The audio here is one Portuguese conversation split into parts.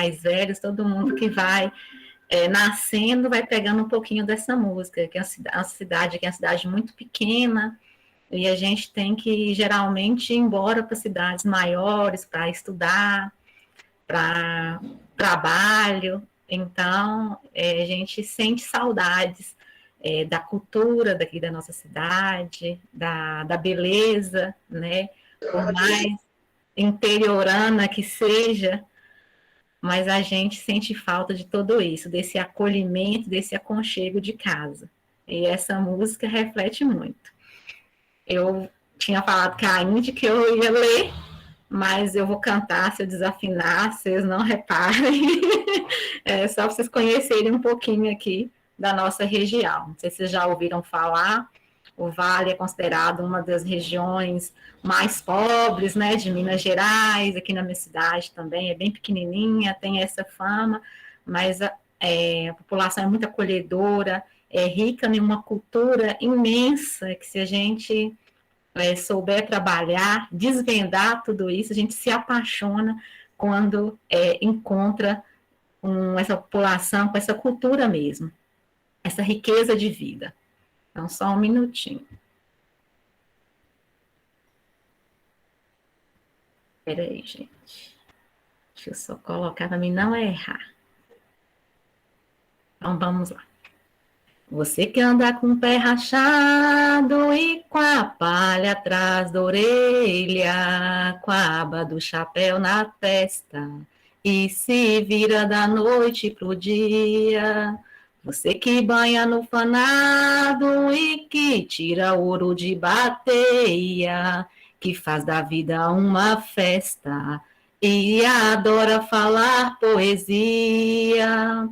mais velhos, todo mundo que vai nascendo vai pegando um pouquinho dessa música, que é uma cidade que é uma cidade muito pequena, e a gente tem que geralmente ir embora para cidades maiores para estudar, para trabalho. Então, a gente sente saudades da cultura daqui da nossa cidade, da beleza, né? Por mais interiorana que seja, mas a gente sente falta de tudo isso, desse acolhimento, desse aconchego de casa. E essa música reflete muito. Eu tinha falado com a Índia que eu ia ler, mas eu vou cantar, se eu desafinar, vocês não reparem. É só para vocês conhecerem um pouquinho aqui da nossa região. Não sei se vocês já ouviram falar, o Vale é considerado uma das regiões mais pobres, né, de Minas Gerais, aqui na minha cidade também, é bem pequenininha, tem essa fama, mas a população é muito acolhedora, é rica em uma cultura imensa, que se a gente souber trabalhar, desvendar tudo isso, a gente se apaixona quando encontra essa população com essa cultura mesmo, essa riqueza de vida. Então, só um minutinho. Espera aí, gente. Deixa eu só colocar para mim não errar. Então, vamos lá. Você que anda com o pé rachado e com a palha atrás da orelha, com a aba do chapéu na testa, e se vira da noite pro dia. Você que banha no fanado e que tira ouro de bateia, que faz da vida uma festa e adora falar poesia.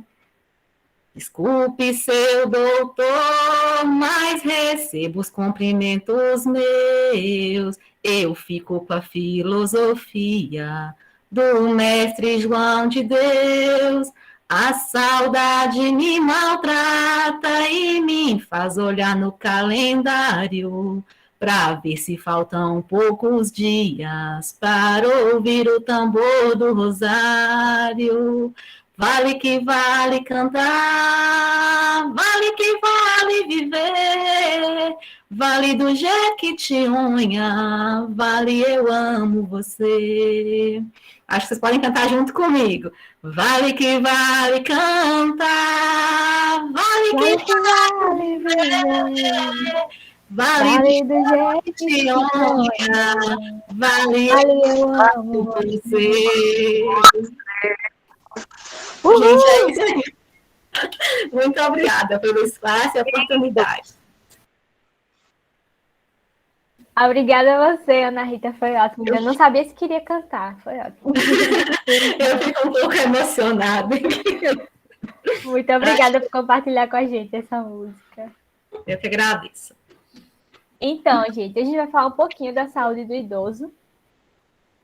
Desculpe, seu doutor, mas recebo os cumprimentos meus. Eu fico com a filosofia do mestre João de Deus. A saudade me maltrata e me faz olhar no calendário para ver se faltam poucos dias para ouvir o tambor do rosário. Vale que vale cantar, vale que vale viver, vale do Jequitinhonha, vale eu amo você. Acho que vocês podem cantar junto comigo. Vale que vale cantar, vale que vale viver, vale do Jequitinhonha, vale eu amo você. Gente, é isso aí. Muito obrigada pelo espaço e a oportunidade. Obrigada a você, Ana Rita, foi ótimo. Eu não sabia se queria cantar, foi ótimo. Eu fico um pouco emocionada. Muito obrigada por compartilhar com a gente essa música. Eu que agradeço. Então, gente, a gente vai falar um pouquinho da saúde do idoso.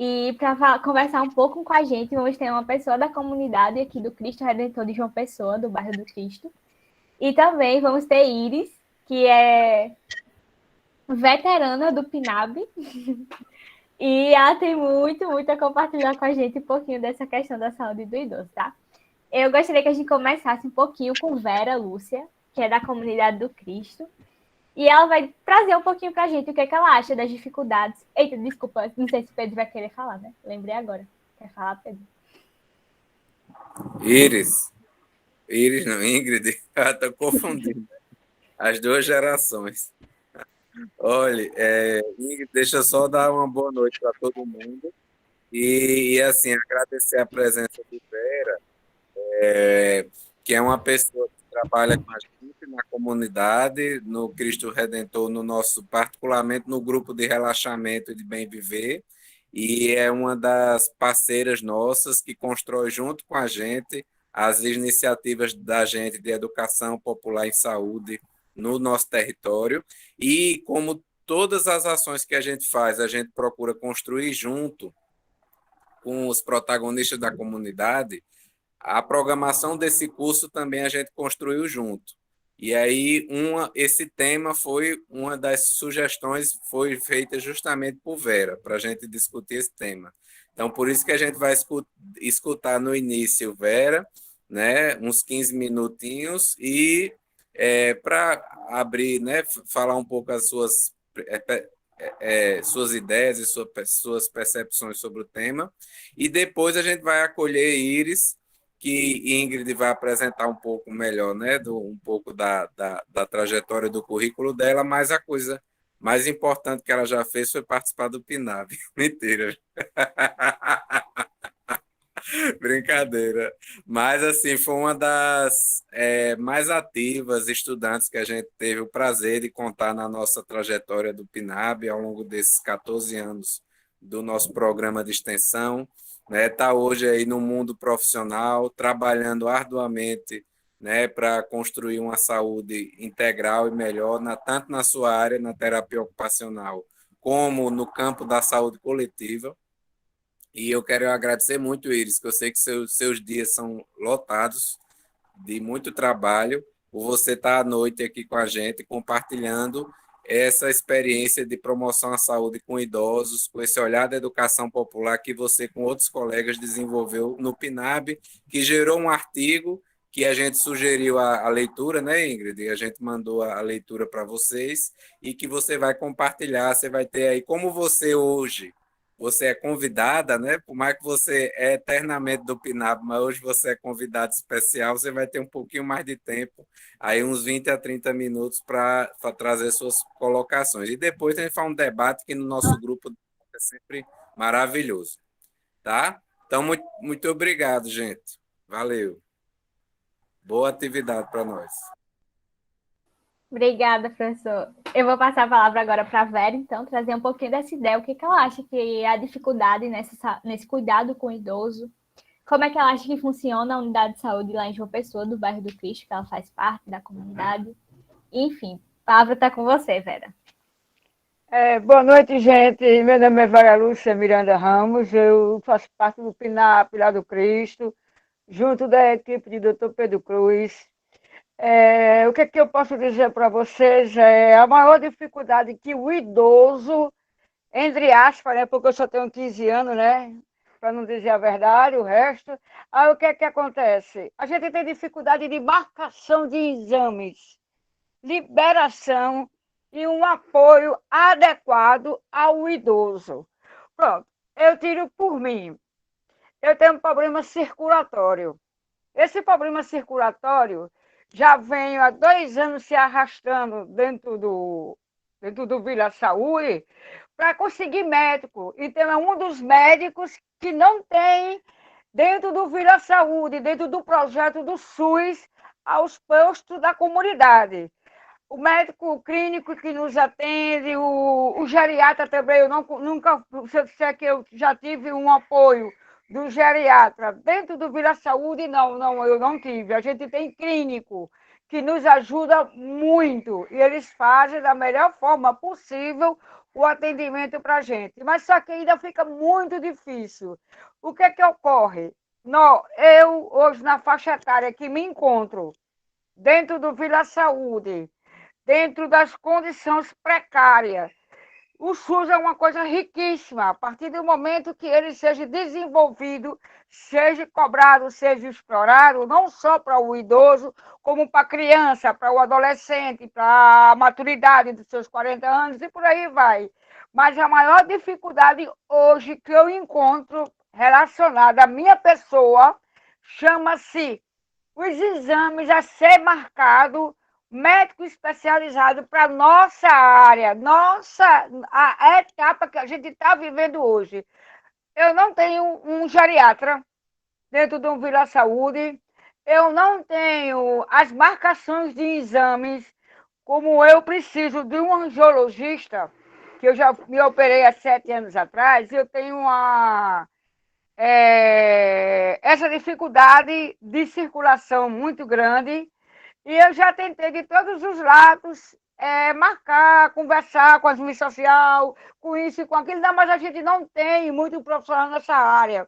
E para conversar um pouco com a gente, vamos ter uma pessoa da comunidade aqui do Cristo Redentor de João Pessoa, do bairro do Cristo. E também vamos ter Iris, que é veterana do PNAB. E ela tem muito a compartilhar com a gente um pouquinho dessa questão da saúde do idoso, tá? Eu gostaria que a gente começasse um pouquinho com Vera Lúcia, que é da comunidade do Cristo. E ela vai trazer um pouquinho para a gente o que ela acha das dificuldades. Eita, desculpa, não sei se o Pedro vai querer falar, né? Lembrei agora. Quer falar, Pedro? Iris não, Ingrid, estou confundindo as duas gerações. Olha, Ingrid, deixa eu só dar uma boa noite para todo mundo e, assim, agradecer a presença de Vera, que é uma pessoa que trabalha com a gente na comunidade, no Cristo Redentor, particularmente no grupo de relaxamento e de bem viver, e é uma das parceiras nossas que constrói junto com a gente as iniciativas da gente de educação popular em saúde no nosso território, e como todas as ações que a gente faz, a gente procura construir junto com os protagonistas da comunidade. A programação desse curso também a gente construiu junto. E aí esse tema foi uma das sugestões, foi feita justamente por Vera, para a gente discutir esse tema. Então, por isso que a gente vai escutar no início Vera, né, uns 15 minutinhos, e para abrir, né, falar um pouco as suas ideias e suas percepções sobre o tema, e depois a gente vai acolher Iris, que Ingrid vai apresentar um pouco melhor, né, um pouco da trajetória do currículo dela, mas a coisa mais importante que ela já fez foi participar do PNAB. Mentira. Brincadeira. Mas, assim, foi uma das mais ativas estudantes que a gente teve o prazer de contar na nossa trajetória do PNAB ao longo desses 14 anos do nosso programa de extensão. Né? Tá hoje aí no mundo profissional, trabalhando arduamente, né, para construir uma saúde integral e melhor, tanto na sua área, na terapia ocupacional, como no campo da saúde coletiva. E eu quero agradecer muito, Iris, que eu sei que seus dias são lotados de muito trabalho, por você estar à noite aqui com a gente, compartilhando essa experiência de promoção à saúde com idosos, com esse olhar da educação popular que você, com outros colegas, desenvolveu no PNAB, que gerou um artigo que a gente sugeriu a leitura, né, Ingrid? E a gente mandou a leitura para vocês e que você vai compartilhar, você vai ter aí, como você hoje você é convidada, né? Por mais que você é eternamente do PNAB, mas hoje você é convidado especial, você vai ter um pouquinho mais de tempo, aí uns 20 a 30 minutos para trazer suas colocações. E depois a gente faz um debate que no nosso grupo é sempre maravilhoso, tá? Então, muito obrigado, gente. Valeu. Boa atividade para nós. Obrigada, professor. Eu vou passar a palavra agora para a Vera, então, trazer um pouquinho dessa ideia. O que ela acha que é a dificuldade nesse cuidado com o idoso? Como é que ela acha que funciona a unidade de saúde lá em João Pessoa, do bairro do Cristo, que ela faz parte da comunidade? Enfim, a palavra está com você, Vera. Boa noite, gente. Meu nome é Vera Lúcia Miranda Ramos. Eu faço parte do PNAP lá do Cristo, junto da equipe de Dr. Pedro Cruz. O que eu posso dizer para vocês é a maior dificuldade que o idoso, entre aspas, né, porque eu só tenho 15 anos, né, para não dizer a verdade, o resto. Aí o que acontece? A gente tem dificuldade de marcação de exames, liberação e um apoio adequado ao idoso. Pronto, eu tiro por mim. Eu tenho um problema circulatório. Esse problema circulatório já vem há 2 anos se arrastando dentro do Vila Saúde para conseguir médico. E tem um dos médicos que não tem dentro do Vila Saúde, dentro do projeto do SUS, aos postos da comunidade. O médico clínico que nos atende, o geriatra também, eu nunca, se eu disser que eu já tive um apoio do geriatra dentro do Vila Saúde, não, eu não tive. A gente tem clínico que nos ajuda muito e eles fazem da melhor forma possível o atendimento para a gente. Mas só que ainda fica muito difícil. O que ocorre? Eu, hoje, na faixa etária que me encontro dentro do Vila Saúde, dentro das condições precárias. O SUS é uma coisa riquíssima. A partir do momento que ele seja desenvolvido, seja cobrado, seja explorado, não só para o idoso, como para a criança, para o adolescente, para a maturidade dos seus 40 anos e por aí vai. Mas a maior dificuldade hoje que eu encontro relacionada à minha pessoa chama-se os exames a ser marcado médico especializado para nossa área, a etapa que a gente está vivendo hoje. Eu não tenho um geriatra dentro de um Vila Saúde, eu não tenho as marcações de exames, como eu preciso de um angiologista, que eu já me operei há 7 anos atrás, eu tenho essa dificuldade de circulação muito grande. E eu já tentei de todos os lados marcar, conversar com a assistência social, com isso e com aquilo, não, mas a gente não tem muito profissional nessa área.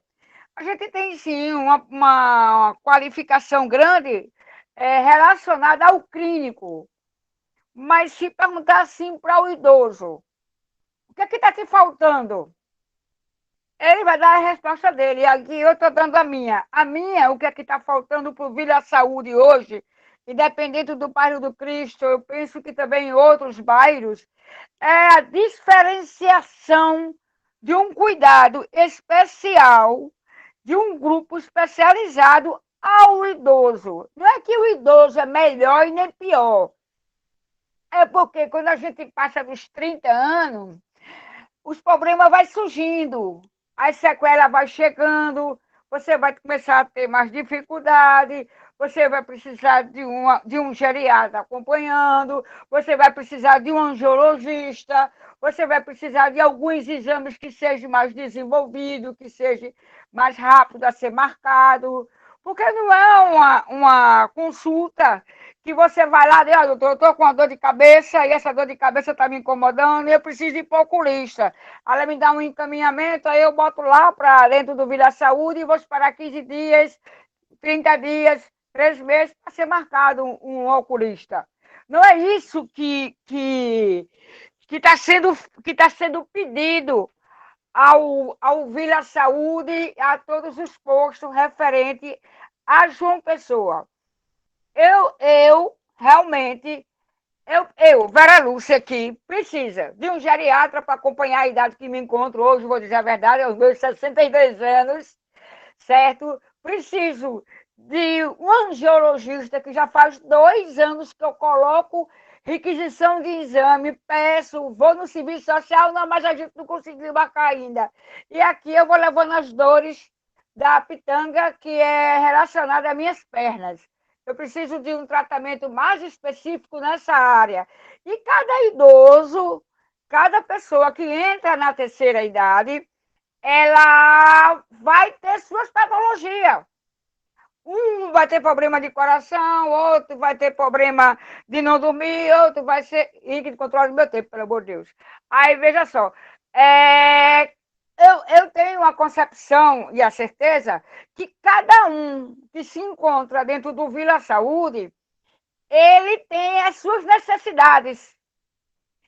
A gente tem, sim, uma qualificação grande relacionada ao clínico, mas se perguntar assim para o idoso, o que está te faltando? Ele vai dar a resposta dele. E aqui eu estou dando a minha. A minha, o que é que está faltando para o Vila Saúde hoje, independente do bairro do Cristo, eu penso que também em outros bairros, é a diferenciação de um cuidado especial, de um grupo especializado ao idoso. Não é que o idoso é melhor e nem pior. É porque quando a gente passa dos 30 anos, os problemas vão surgindo, as sequelas vão chegando, você vai começar a ter mais dificuldade, você vai precisar de um geriatra acompanhando, você vai precisar de um angiologista, você vai precisar de alguns exames que sejam mais desenvolvidos, que seja mais rápido a ser marcado, porque não é uma consulta que você vai lá e olha, doutor, eu estou com uma dor de cabeça e essa dor de cabeça está me incomodando e eu preciso ir para o oculista. Ela me dá um encaminhamento, aí eu boto lá para dentro do Vila Saúde e vou esperar 15 dias, 30 dias, 3 meses para ser marcado um oculista. Não é isso que está sendo pedido ao Vila Saúde, a todos os postos referentes a João Pessoa. Eu realmente, Vera Lúcia aqui, precisa de um geriatra para acompanhar a idade que me encontro hoje, vou dizer a verdade, aos meus 62 anos, certo? Preciso de um angiologista, que já faz 2 anos que eu coloco requisição de exame, peço, vou no serviço social, não, mas a gente não conseguiu marcar ainda. E aqui eu vou levando as dores da pitanga, que é relacionada às minhas pernas. Eu preciso de um tratamento mais específico nessa área. E cada idoso, cada pessoa que entra na terceira idade, ela vai ter suas patologias. Um vai ter problema de coração, outro vai ter problema de não dormir, outro vai ser... Ingrid, controle o meu tempo, pelo amor de Deus. Aí, veja só, eu tenho a concepção e a certeza que cada um que se encontra dentro do Vila Saúde, ele tem as suas necessidades.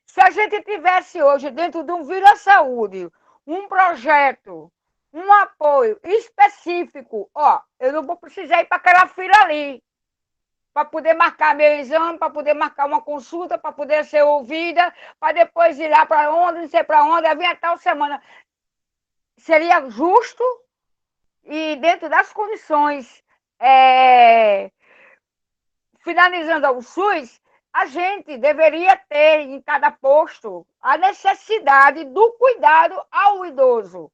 Se a gente tivesse hoje dentro de um Vila Saúde um projeto, um apoio específico, eu não vou precisar ir para aquela fila ali, para poder marcar meu exame, para poder marcar uma consulta, para poder ser ouvida, para depois ir lá para onde, não sei para onde, vir a tal semana. Seria justo e dentro das condições, finalizando ao SUS, a gente deveria ter em cada posto a necessidade do cuidado ao idoso.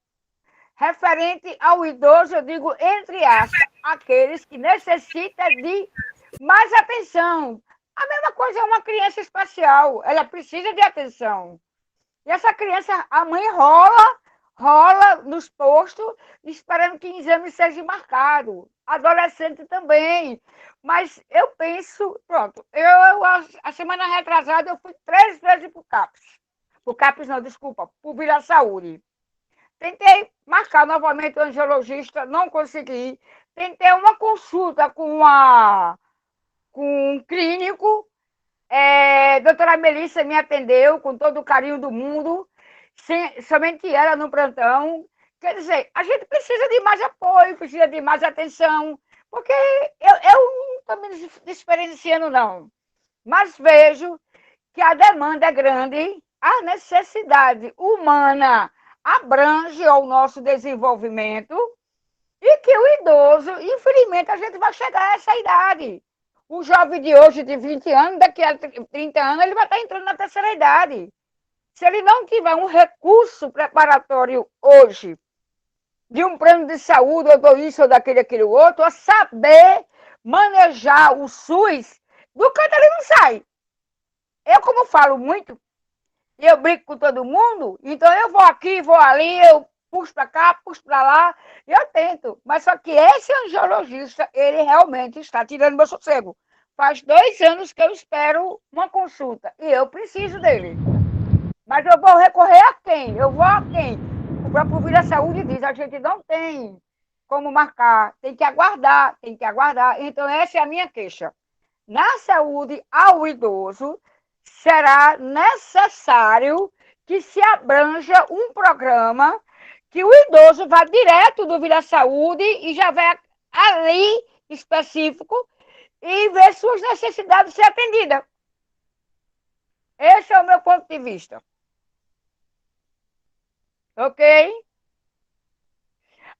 Referente ao idoso, eu digo, entre aspas, aqueles que necessitam de mais atenção. A mesma coisa é uma criança especial, ela precisa de atenção. E essa criança, a mãe rola nos postos, esperando que o exame seja marcado. Adolescente também. Mas eu penso, pronto, a semana retrasada eu fui 3 vezes para o CAPS. Para o CAPS não, desculpa, para o Vila Saúde. Tentei marcar novamente o angiologista, não consegui. Tentei uma consulta com um clínico. Doutora Melissa me atendeu com todo o carinho do mundo, somente ela no plantão. Quer dizer, a gente precisa de mais apoio, precisa de mais atenção, porque eu não estou me experienciando, não. Mas vejo que a demanda é grande, a necessidade humana abrange ao nosso desenvolvimento e que o idoso, infelizmente, a gente vai chegar a essa idade. O jovem de hoje, de 20 anos, daqui a 30 anos, ele vai estar entrando na terceira idade. Se ele não tiver um recurso preparatório hoje, de um plano de saúde, ou do isso, ou aquele outro, ou saber manejar o SUS, do canto ele não sai. Eu, como falo muito, e eu brinco com todo mundo, então eu vou aqui, vou ali, eu puxo para cá, puxo para lá, e eu tento. Mas só que esse angiologista, ele realmente está tirando meu sossego. Faz 2 anos que eu espero uma consulta, e eu preciso dele. Mas eu vou recorrer a quem? Eu vou a quem? O próprio Vila Saúde diz, a gente não tem como marcar, tem que aguardar. Então, essa é a minha queixa. Na saúde ao idoso, será necessário que se abranja um programa que o idoso vá direto do Vila Saúde e já vai ali específico e ver suas necessidades ser atendidas. Esse é o meu ponto de vista. Ok?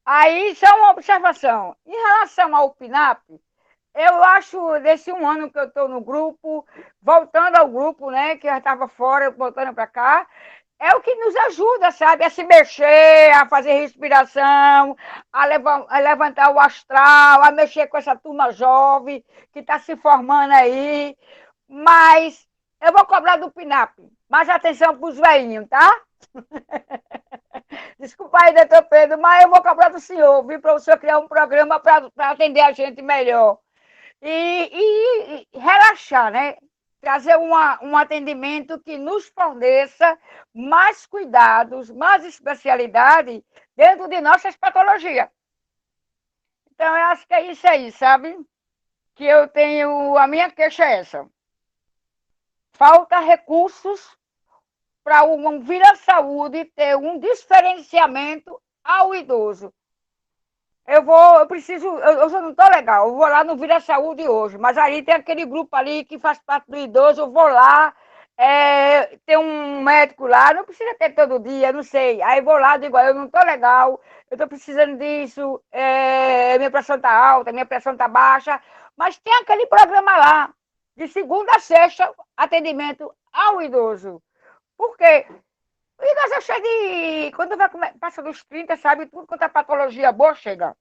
Aí, só uma observação. Em relação ao PNAP, eu acho, desse um ano que eu estou no grupo, voltando ao grupo, né, que já estava fora, voltando para cá, é o que nos ajuda, sabe, a se mexer, a fazer respiração, a levantar o astral, a mexer com essa turma jovem que está se formando aí. Mas eu vou cobrar do PNAP. Mais atenção para os velhinhos, tá? Desculpa aí, doutor Pedro, mas eu vou cobrar do senhor, viu, para o senhor criar um programa para atender a gente melhor. E relaxar, né? Trazer um atendimento que nos forneça mais cuidados, mais especialidade dentro de nossas patologias. Então, eu acho que é isso aí, sabe? Que eu tenho, a minha queixa é essa. Falta recursos para o Vila Saúde ter um diferenciamento ao idoso. Eu não estou legal, eu vou lá no Vila Saúde hoje, mas aí tem aquele grupo ali que faz parte do idoso, eu vou lá, tem um médico lá, não precisa ter todo dia, não sei. Aí vou lá, digo, eu não estou legal, eu estou precisando disso, minha pressão está alta, minha pressão está baixa, mas tem aquele programa lá, de segunda a sexta, atendimento ao idoso. Por quê? O idoso é cheio de... Quando passa dos 30, sabe, tudo quanto é patologia boa chega.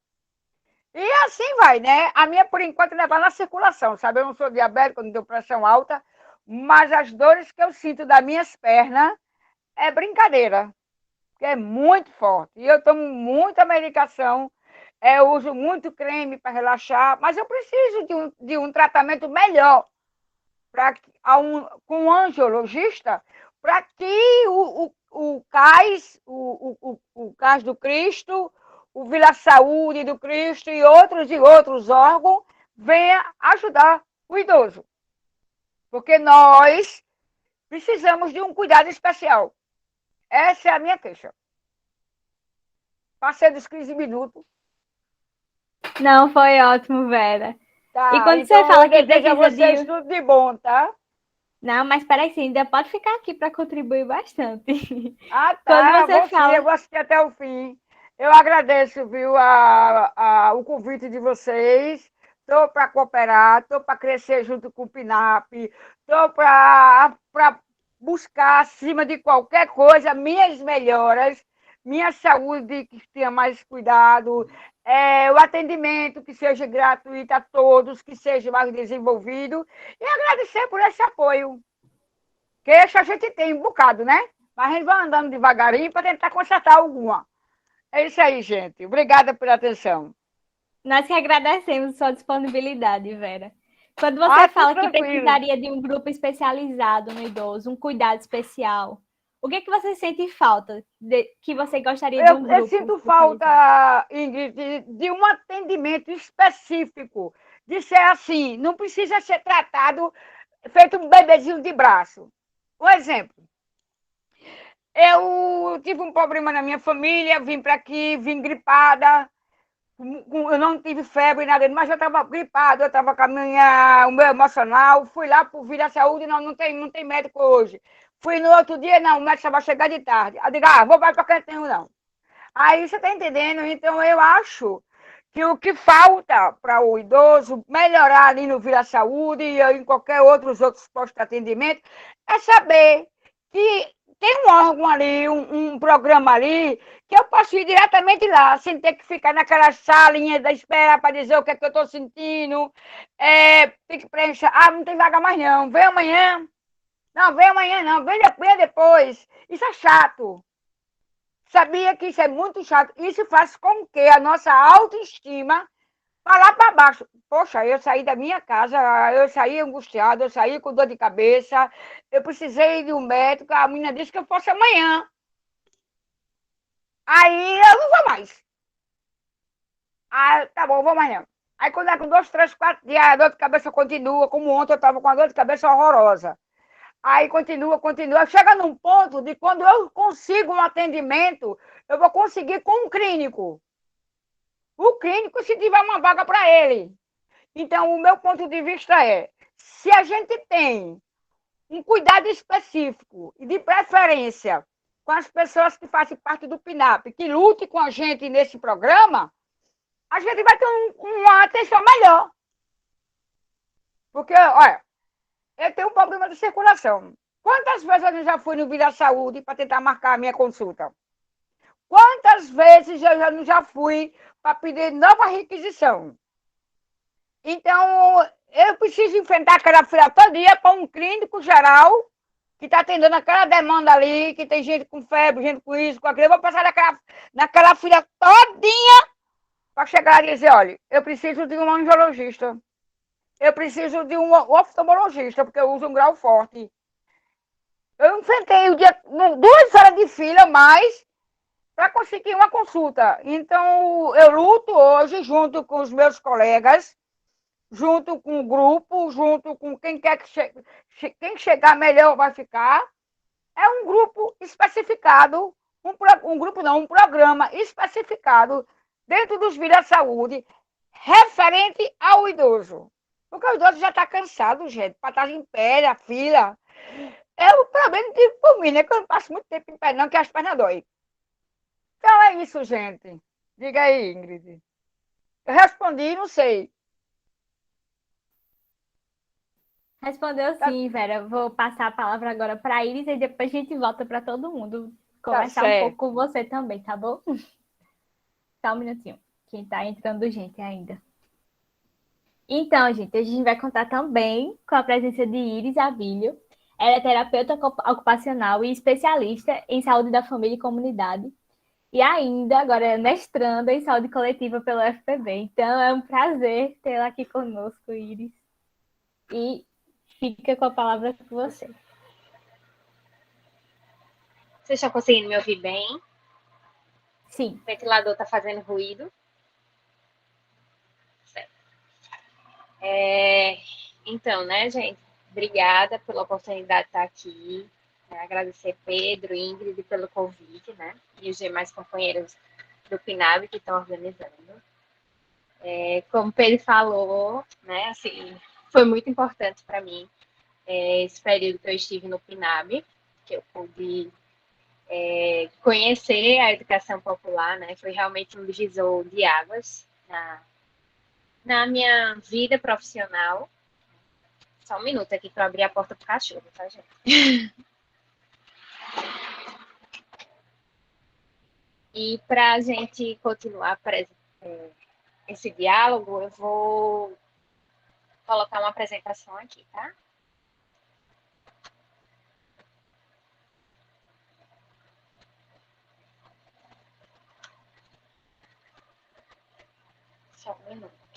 E assim vai, né? A minha, por enquanto, ainda vai na circulação, sabe? Eu não sou diabética, não tenho pressão alta, mas as dores que eu sinto das minhas pernas é brincadeira, que é muito forte. E eu tomo muita medicação, eu uso muito creme para relaxar, mas eu preciso de um tratamento melhor com um angiologista para que o CAIS do Cristo, o Vila Saúde do Cristo e outros órgãos venha ajudar o idoso. Porque nós precisamos de um cuidado especial. Essa é a minha queixa. Passei dos 15 minutos. Não, foi ótimo, Vera. Tá, E quando então você fala que eu desejo a precisa vocês de... tudo de bom, tá? Não, mas peraí, você ainda pode ficar aqui para contribuir bastante. Ah, Quando tá, você eu fala... vou assistir até o fim. Eu agradeço, viu, o convite de vocês. Estou para cooperar, estou para crescer junto com o PNAP, estou para buscar, acima de qualquer coisa, minhas melhoras, minha saúde que tenha mais cuidado, o atendimento que seja gratuito a todos, que seja mais desenvolvido, e agradecer por esse apoio. Queixa a gente tem um bocado, né? Mas a gente vai andando devagarinho para tentar consertar alguma. É isso aí, gente. Obrigada pela atenção. Nós que agradecemos sua disponibilidade, Vera. Quando você fala que tranquilo. precisaria de um grupo especializado no idoso, um cuidado especial, o que você sente falta que você gostaria de um grupo? Eu sinto falta, Ingrid, de um atendimento específico, de ser assim, não precisa ser tratado feito um bebezinho de braço. Um exemplo. Eu tive um problema na minha família, vim para aqui, vim gripada, eu não tive febre, nada, mas eu estava gripada, eu estava com o meu emocional, fui lá para o Vila Saúde, não tem médico hoje. Fui no outro dia, não, o médico só vai chegar de tarde. Eu digo, vou para qualquer tempo, não. Aí você está entendendo? Então eu acho que o que falta para o idoso melhorar ali no Vila Saúde e em qualquer outros postos de atendimento é saber que tem um órgão ali, um programa ali, que eu posso ir diretamente lá, sem ter que ficar naquela salinha da espera para dizer o que é que eu estou sentindo. Tem que preencher. Não tem vaga mais não. Vem amanhã. Não, vem amanhã não. Vem depois. Isso é chato. Sabia que isso é muito chato. Isso faz com que a nossa autoestima vá lá para baixo. Poxa, eu saí da minha casa, eu saí angustiada, eu saí com dor de cabeça, eu precisei de um médico, a menina disse que eu fosse amanhã. Aí eu não vou mais. Tá bom, vou amanhã. Aí quando é com 2, 3, 4 dias, a dor de cabeça continua, como ontem eu estava com a dor de cabeça horrorosa. Aí continua. Chega num ponto de quando eu consigo um atendimento, eu vou conseguir com um clínico. O clínico, se tiver uma vaga para ele. Então, o meu ponto de vista é, se a gente tem um cuidado específico e de preferência com as pessoas que fazem parte do PNAP, que lutem com a gente nesse programa, a gente vai ter uma atenção melhor. Porque, olha, eu tenho um problema de circulação. Quantas vezes eu já fui no Vila Saúde para tentar marcar a minha consulta? Quantas vezes eu já fui para pedir nova requisição? Então, eu preciso enfrentar aquela fila todo dia para um clínico geral que está atendendo aquela demanda ali, que tem gente com febre, gente com isso, com aquilo. Eu vou passar naquela fila todinha para chegar e dizer, olha, eu preciso de um angiologista. Eu preciso de um oftalmologista, porque eu uso um grau forte. Eu enfrentei 2 horas de fila mais para conseguir uma consulta. Então, eu luto hoje junto com os meus colegas, junto com o grupo, junto com quem quer que quem chegar melhor vai ficar. É um grupo especificado, um programa especificado dentro dos Vila Saúde, referente ao idoso. Porque o idoso já está cansado, gente, para estar em pé, na fila. É o problema de por mim, né? Que eu não passo muito tempo em pé, não, que as pernas dói. Então é isso, gente. Diga aí, Ingrid. Eu respondi, não sei. Respondeu sim, Vera. Vou passar a palavra agora para a Iris e depois a gente volta para todo mundo conversar um pouco com você também, tá bom? Só um minutinho. Quem está entrando gente ainda. Então, gente, a gente vai contar também com a presença de Iris Abílio. Ela é terapeuta ocupacional e especialista em saúde da família e comunidade. E ainda, agora, é mestranda em saúde coletiva pelo FPB. Então, é um prazer tê-la aqui conosco, Iris. E fica com a palavra com você. Vocês estão conseguindo me ouvir bem? Sim. O ventilador está fazendo ruído. Certo. Então, né, gente? Obrigada pela oportunidade de estar aqui. Agradecer Pedro, Ingrid pelo convite, né? E os demais companheiros do PNAB que estão organizando. Como o Pedro falou, né? Assim, foi muito importante para mim esse período que eu estive no PNAB, que eu pude conhecer a educação popular, né? Foi realmente um divisor de águas na minha vida profissional. Só um minuto aqui para abrir a porta para o cachorro, tá, gente? E para a gente continuar esse diálogo, eu vou colocar uma apresentação aqui, tá? Só um minuto.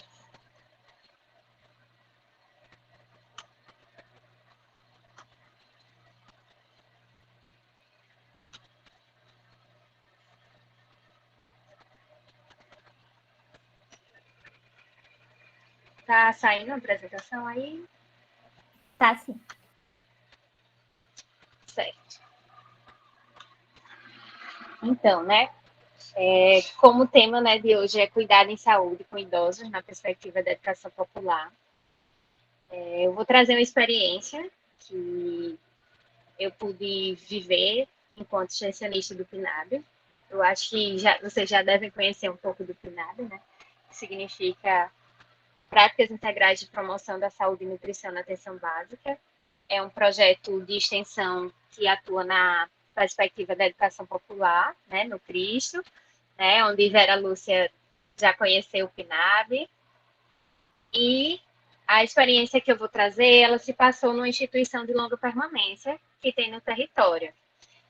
Tá saindo a apresentação aí? Tá sim. Certo. Então, né? Como o tema, né, de hoje é cuidado em saúde com idosos na perspectiva da educação popular, eu vou trazer uma experiência que eu pude viver enquanto extensionista do PNAB. Eu acho que vocês já devem conhecer um pouco do PNAB, né? Que significa Práticas Integrais de Promoção da Saúde e Nutrição na Atenção Básica. É um projeto de extensão que atua na perspectiva da educação popular, né, no Cristo, né, onde Vera Lúcia já conheceu o PNAB. E a experiência que eu vou trazer, ela se passou numa instituição de longa permanência que tem no território.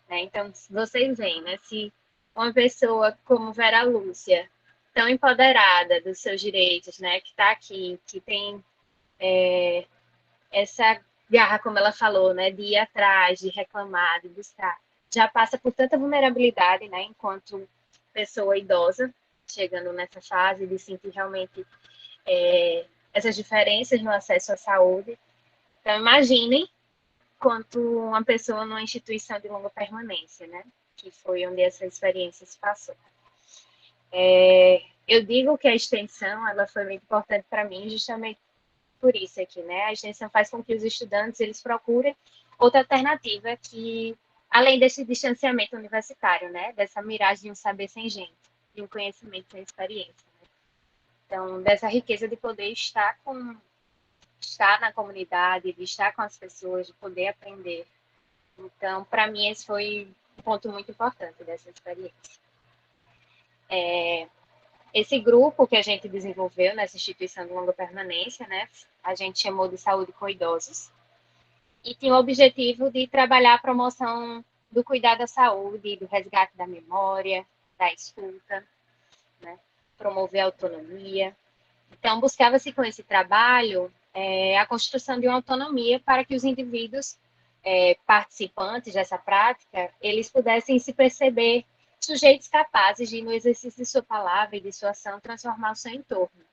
Né? Então, vocês veem, né, se uma pessoa como Vera Lúcia, tão empoderada dos seus direitos, né, que está aqui, que tem essa garra, como ela falou, né, de ir atrás, de reclamar, de buscar, já passa por tanta vulnerabilidade, né, enquanto pessoa idosa, chegando nessa fase de sentir realmente essas diferenças no acesso à saúde. Então, imaginem quanto uma pessoa numa instituição de longa permanência, né? Que foi onde essa experiência se passou. Eu digo que a extensão, ela foi muito importante para mim, justamente por isso aqui, né? A extensão faz com que os estudantes, eles procurem outra alternativa que, além desse distanciamento universitário, né? Dessa miragem de um saber sem gente, de um conhecimento sem experiência. Né? Então, dessa riqueza de poder estar na comunidade, de estar com as pessoas, de poder aprender. Então, para mim, esse foi um ponto muito importante dessa experiência. Esse grupo que a gente desenvolveu nessa instituição de longa permanência, né, a gente chamou de Saúde com Idosos, e tinha o objetivo de trabalhar a promoção do cuidado à saúde, do resgate da memória, da escuta, né, promover a autonomia. Então, buscava-se com esse trabalho a construção de uma autonomia para que os indivíduos participantes dessa prática, eles pudessem se perceber sujeitos capazes de, no exercício de sua palavra e de sua ação, transformar o seu entorno.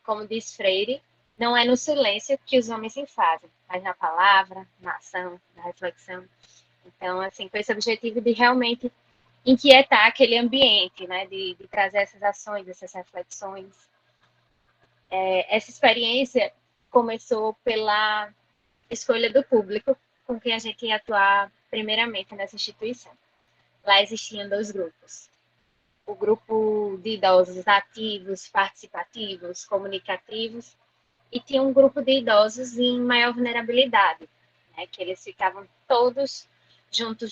Como diz Freire, não é no silêncio que os homens se fazem, mas na palavra, na ação, na reflexão. Então, assim, com esse objetivo de realmente inquietar aquele ambiente, né, de trazer essas ações, essas reflexões. Essa experiência começou pela escolha do público com quem a gente ia atuar primeiramente nessa instituição. Lá existiam 2 grupos. O grupo de idosos ativos, participativos, comunicativos, e tinha um grupo de idosos em maior vulnerabilidade, né, que eles ficavam todos juntos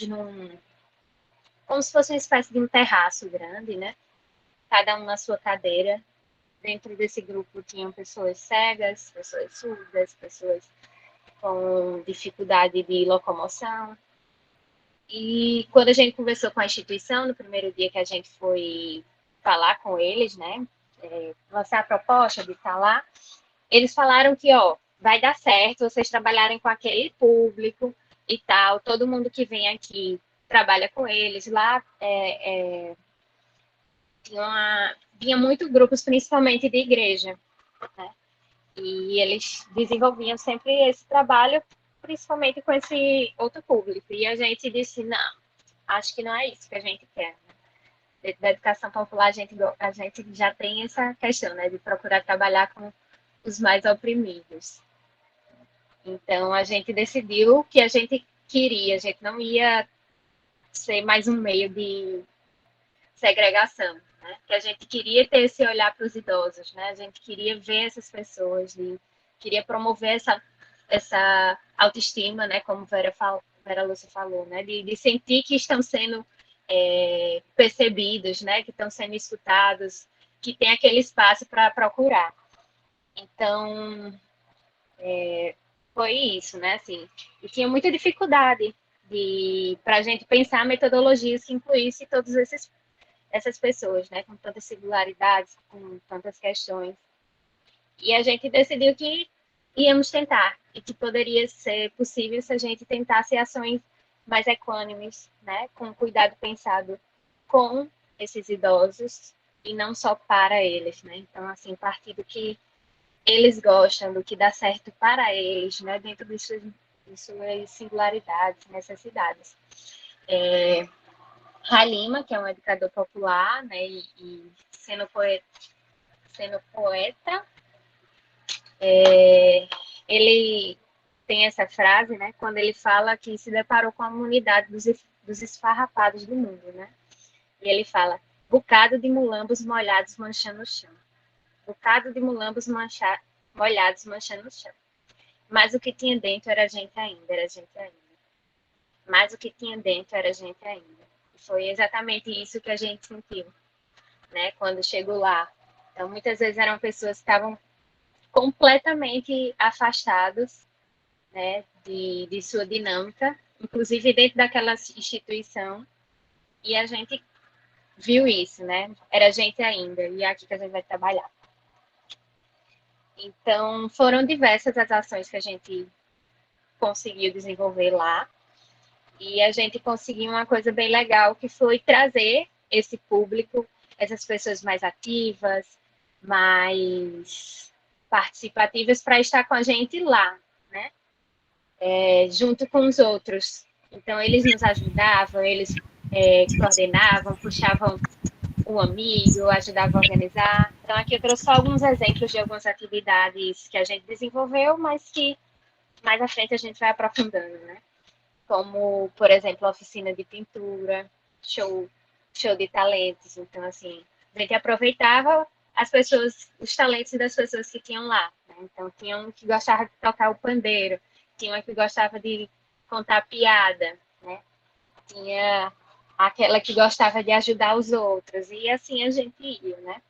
como se fosse uma espécie de um terraço grande, né, cada um na sua cadeira. Dentro desse grupo tinham pessoas cegas, pessoas surdas, pessoas com dificuldade de locomoção. E quando a gente conversou com a instituição, no primeiro dia que a gente foi falar com eles, né, lançar a proposta de estar lá, eles falaram que, vai dar certo vocês trabalharem com aquele público e tal, todo mundo que vem aqui trabalha com eles. Lá vinha muito grupos, principalmente de igreja, né? E eles desenvolviam sempre esse trabalho, principalmente com esse outro público. E a gente disse, não, acho que não é isso que a gente quer. Né? Dentro da educação popular, a gente já tem essa questão, né, de procurar trabalhar com os mais oprimidos. Então, a gente decidiu que a gente queria, a gente não ia ser mais um meio de segregação, né? Que a gente queria ter esse olhar para os idosos, né? A gente queria ver essas pessoas, queria promover essa autoestima, né? Como Vera Lúcia falou, né? De sentir que estão sendo percebidos, né? Que estão sendo escutados, que tem aquele espaço para procurar. Então, foi isso, né? Assim, e tinha muita dificuldade para a gente pensar metodologias que incluíssem todas essas pessoas, né? Com tantas singularidades, com tantas questões. E a gente decidiu que íamos tentar, e que poderia ser possível se a gente tentasse ações mais equânimes, né? Com cuidado pensado com esses idosos, e não só para eles, né? Então, assim, partir do que eles gostam, do que dá certo para eles, né, dentro de suas singularidades, necessidades. Halima, que é um educador popular, né, e sendo poeta, ele tem essa frase, né, quando ele fala que se deparou com a imunidade dos esfarrapados do mundo, né, e ele fala, bocado de mulambos molhados manchando o chão. Bocado de mulambos molhados manchando o chão. Mas o que tinha dentro era a gente ainda, Mas o que tinha dentro era a gente ainda. E foi exatamente isso que a gente sentiu, né, quando chegou lá. Então, muitas vezes eram pessoas que estavam completamente afastadas, né, de sua dinâmica, inclusive dentro daquela instituição, e a gente viu isso, né, era a gente ainda, e é aqui que a gente vai trabalhar. Então, foram diversas as ações que a gente conseguiu desenvolver lá. E a gente conseguiu uma coisa bem legal, que foi trazer esse público, essas pessoas mais ativas, mais participativas, para estar com a gente lá, né? junto com os outros. Então, eles nos ajudavam, eles coordenavam, puxavam o amigo, ajudavam a organizar. Então, aqui eu trouxe só alguns exemplos de algumas atividades que a gente desenvolveu, mas que mais à frente a gente vai aprofundando, né? Como, por exemplo, a oficina de pintura, show de talentos. Então, assim, a gente aproveitava os talentos das pessoas que tinham lá. Né? Então, tinha um que gostava de tocar o pandeiro, tinha uma que gostava de contar piada, né? Tinha aquela que gostava de ajudar os outros, e assim a gente ia, né?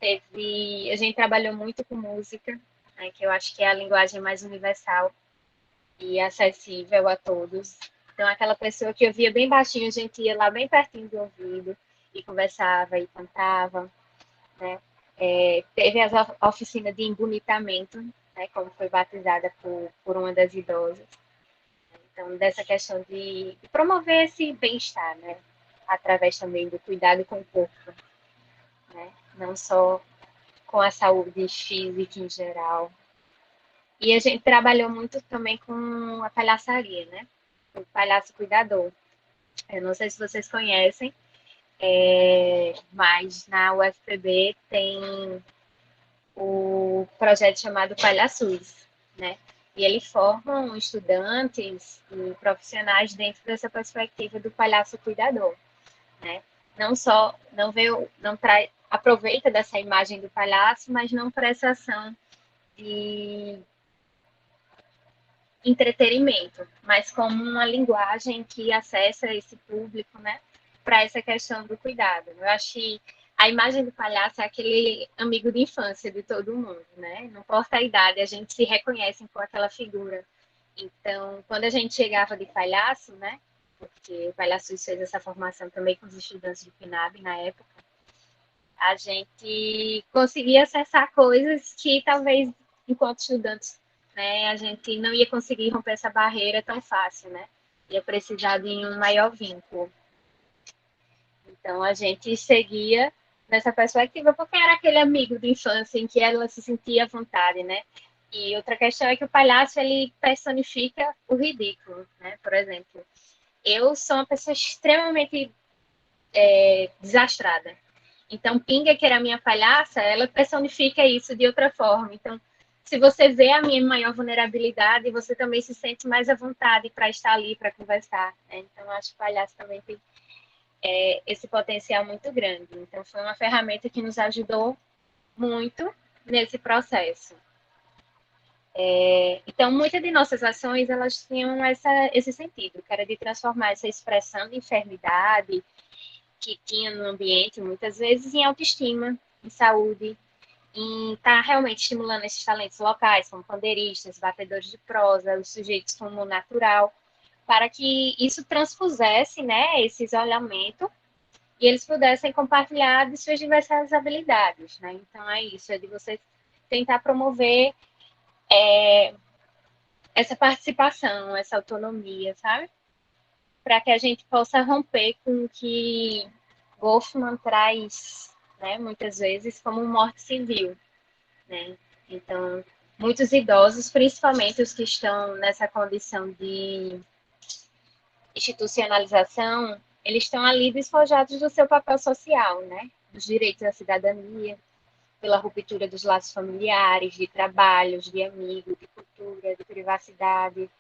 A gente trabalhou muito com música, né, que eu acho que é a linguagem mais universal e acessível a todos. Então, aquela pessoa que ouvia bem baixinho, a gente ia lá bem pertinho do ouvido e conversava e cantava, né? Teve a oficina de embonitamento, né, como foi batizada por uma das idosas. Então, dessa questão de promover esse bem-estar, né? Através também do cuidado com o corpo, né? Não só com a saúde física em geral. E a gente trabalhou muito também com a palhaçaria, né? O palhaço cuidador. Eu não sei se vocês conhecem, mas na UFPB tem o projeto chamado Palhaçus, né? E ele forma estudantes e profissionais dentro dessa perspectiva do palhaço cuidador, né? Não só não traz, aproveita dessa imagem do palhaço, mas não para essa ação de entretenimento, mas como uma linguagem que acessa esse público, né? Para essa questão do cuidado. Eu acho que a imagem do palhaço é aquele amigo de infância de todo mundo, né? Não importa a idade, a gente se reconhece com aquela figura. Então, quando a gente chegava de palhaço, né? Porque o Palhaço fez essa formação também com os estudantes de PNAB na época, a gente conseguia acessar coisas que talvez, enquanto estudantes, né, a gente não ia conseguir romper essa barreira tão fácil, né? Ia precisar de um maior vínculo. Então, a gente seguia nessa perspectiva porque era aquele amigo de infância em que ela se sentia à vontade, né? E outra questão é que o palhaço, ele personifica o ridículo, né? Por exemplo, eu sou uma pessoa extremamente desastrada. Então, Pinga, que era a minha palhaça, ela personifica isso de outra forma. Então, se você vê a minha maior vulnerabilidade, você também se sente mais à vontade para estar ali, para conversar. Né? Então, acho que o palhaço também tem esse potencial muito grande. Então, foi uma ferramenta que nos ajudou muito nesse processo. Então, muitas de nossas ações, elas tinham esse sentido, que era de transformar essa expressão de enfermidade que tinha no ambiente, muitas vezes, em autoestima, em saúde, em estar realmente estimulando esses talentos locais, como pandeiristas, batedores de prosa, os sujeitos como natural, para que isso transpusesse, né, esse isolamento e eles pudessem compartilhar de suas diversas habilidades, né? Então, é isso, é de você tentar promover essa participação, essa autonomia, sabe? Para que a gente possa romper com o que Goffman traz, né, muitas vezes, como morte civil, né? Então, muitos idosos, principalmente os que estão nessa condição de institucionalização, eles estão ali despojados do seu papel social, né? Dos direitos à cidadania, pela ruptura dos laços familiares, de trabalhos, de amigos, de cultura, de privacidade,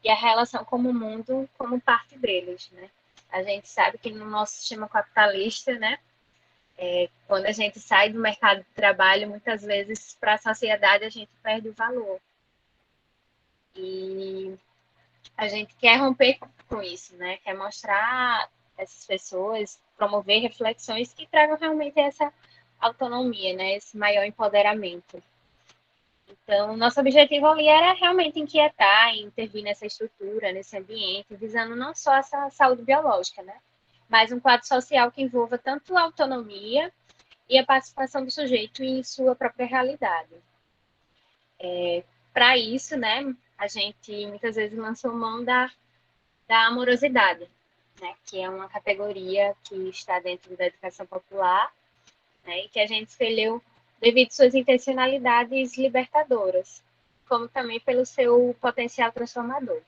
e a relação com o mundo como parte deles, né? A gente sabe que no nosso sistema capitalista, né, quando a gente sai do mercado de trabalho, muitas vezes para a sociedade a gente perde o valor. E a gente quer romper com isso, né? Quer mostrar essas pessoas, promover reflexões que tragam realmente essa autonomia, né? Esse maior empoderamento. Então, nosso objetivo ali era realmente inquietar e intervir nessa estrutura, nesse ambiente, visando não só essa saúde biológica, né? Mas um quadro social que envolva tanto a autonomia e a participação do sujeito em sua própria realidade. Para isso, né, a gente muitas vezes lançou mão da amorosidade, né, que é uma categoria que está dentro da educação popular, né, e que a gente escolheu devido às suas intencionalidades libertadoras, como também pelo seu potencial transformador.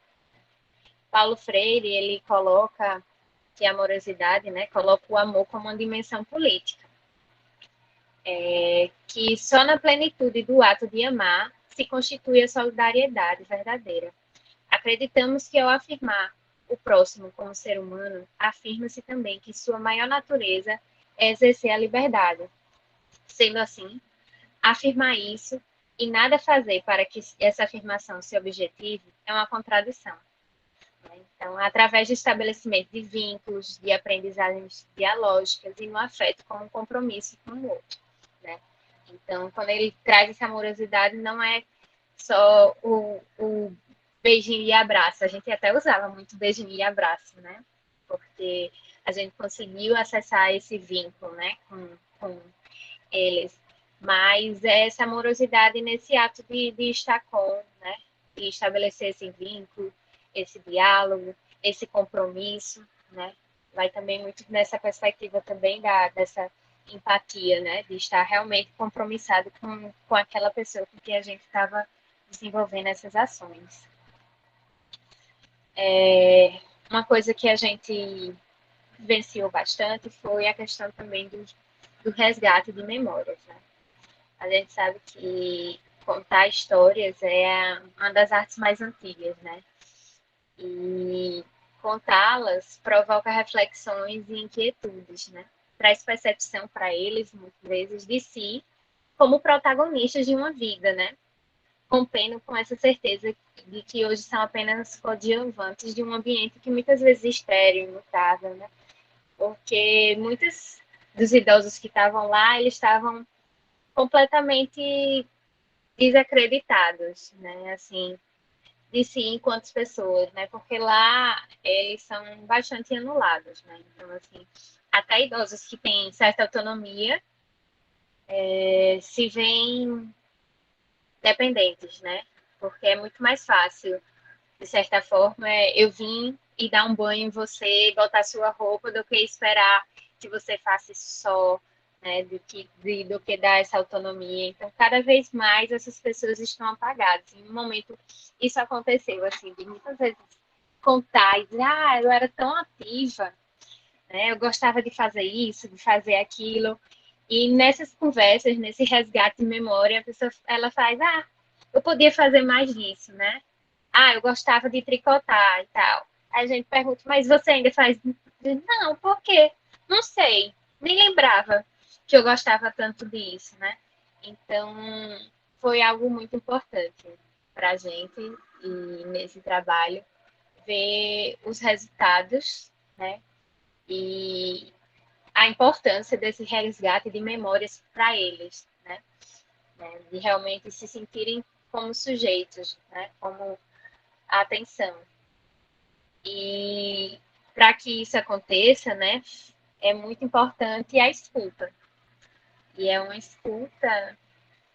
Paulo Freire, ele coloca que a amorosidade, né, coloca o amor como uma dimensão política, que só na plenitude do ato de amar se constitui a solidariedade verdadeira. Acreditamos que ao afirmar o próximo como ser humano, afirma-se também que sua maior natureza é exercer a liberdade. Sendo assim, afirmar isso e nada fazer para que essa afirmação se objetive é uma contradição. Então, através do estabelecimento de vínculos, de aprendizagens dialógicas e no afeto como um compromisso com o outro, né? Então, quando ele traz essa amorosidade, não é só o beijinho e abraço. A gente até usava muito beijinho e abraço, né? Porque a gente conseguiu acessar esse vínculo, né, com eles. Mas é essa amorosidade nesse ato de estar com, né? De estabelecer esse vínculo, esse diálogo, esse compromisso, né? Vai também muito nessa perspectiva também dessa empatia, né? De estar realmente compromissado com aquela pessoa com quem a gente estava desenvolvendo essas ações. Uma coisa que a gente vivenciou bastante foi a questão também do resgate de memórias, né? A gente sabe que contar histórias é uma das artes mais antigas, né? E contá-las provoca reflexões e inquietudes, né? Traz percepção para eles, muitas vezes, de si como protagonistas de uma vida, né? Rompendo com essa certeza de que hoje são apenas coadjuvantes de um ambiente que muitas vezes é estéril, imutável, né? Porque muitos dos idosos que estavam lá, eles estavam completamente desacreditados, né? Assim, de si enquanto pessoas, né? Porque lá eles são bastante anulados, né? Então, assim, até idosos que têm certa autonomia se veem dependentes, né? Porque é muito mais fácil, de certa forma, eu vim e dar um banho em você, botar sua roupa, do que esperar que você faça isso só, né? Do que dar essa autonomia. Então, cada vez mais essas pessoas estão apagadas. Em um momento, isso aconteceu, assim, de muitas vezes contar e dizer, eu era tão ativa, né? Eu gostava de fazer isso, de fazer aquilo. E nessas conversas, nesse resgate de memória, a pessoa, ela faz, eu podia fazer mais disso, né? Eu gostava de tricotar e tal. Aí a gente pergunta, mas você ainda faz? Não, por quê? Não sei, nem lembrava que eu gostava tanto disso, né? Então, foi algo muito importante para a gente, e nesse trabalho, ver os resultados, né? E a importância desse resgate de memórias para eles, né? De realmente se sentirem como sujeitos, né? Como a atenção. E para que isso aconteça, né, é muito importante a escuta. E é uma escuta,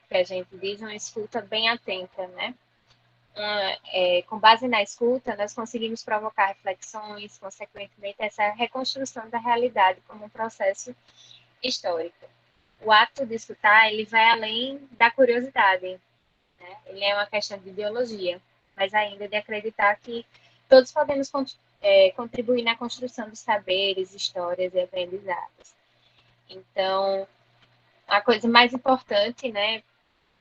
que a gente diz, uma escuta bem atenta, né? Com base na escuta, nós conseguimos provocar reflexões, consequentemente, essa reconstrução da realidade como um processo histórico. O ato de escutar, ele vai além da curiosidade, né? Ele é uma questão de biologia, mas ainda de acreditar que todos podemos contribuir na construção dos saberes, histórias e aprendizados. Então, a coisa mais importante, né,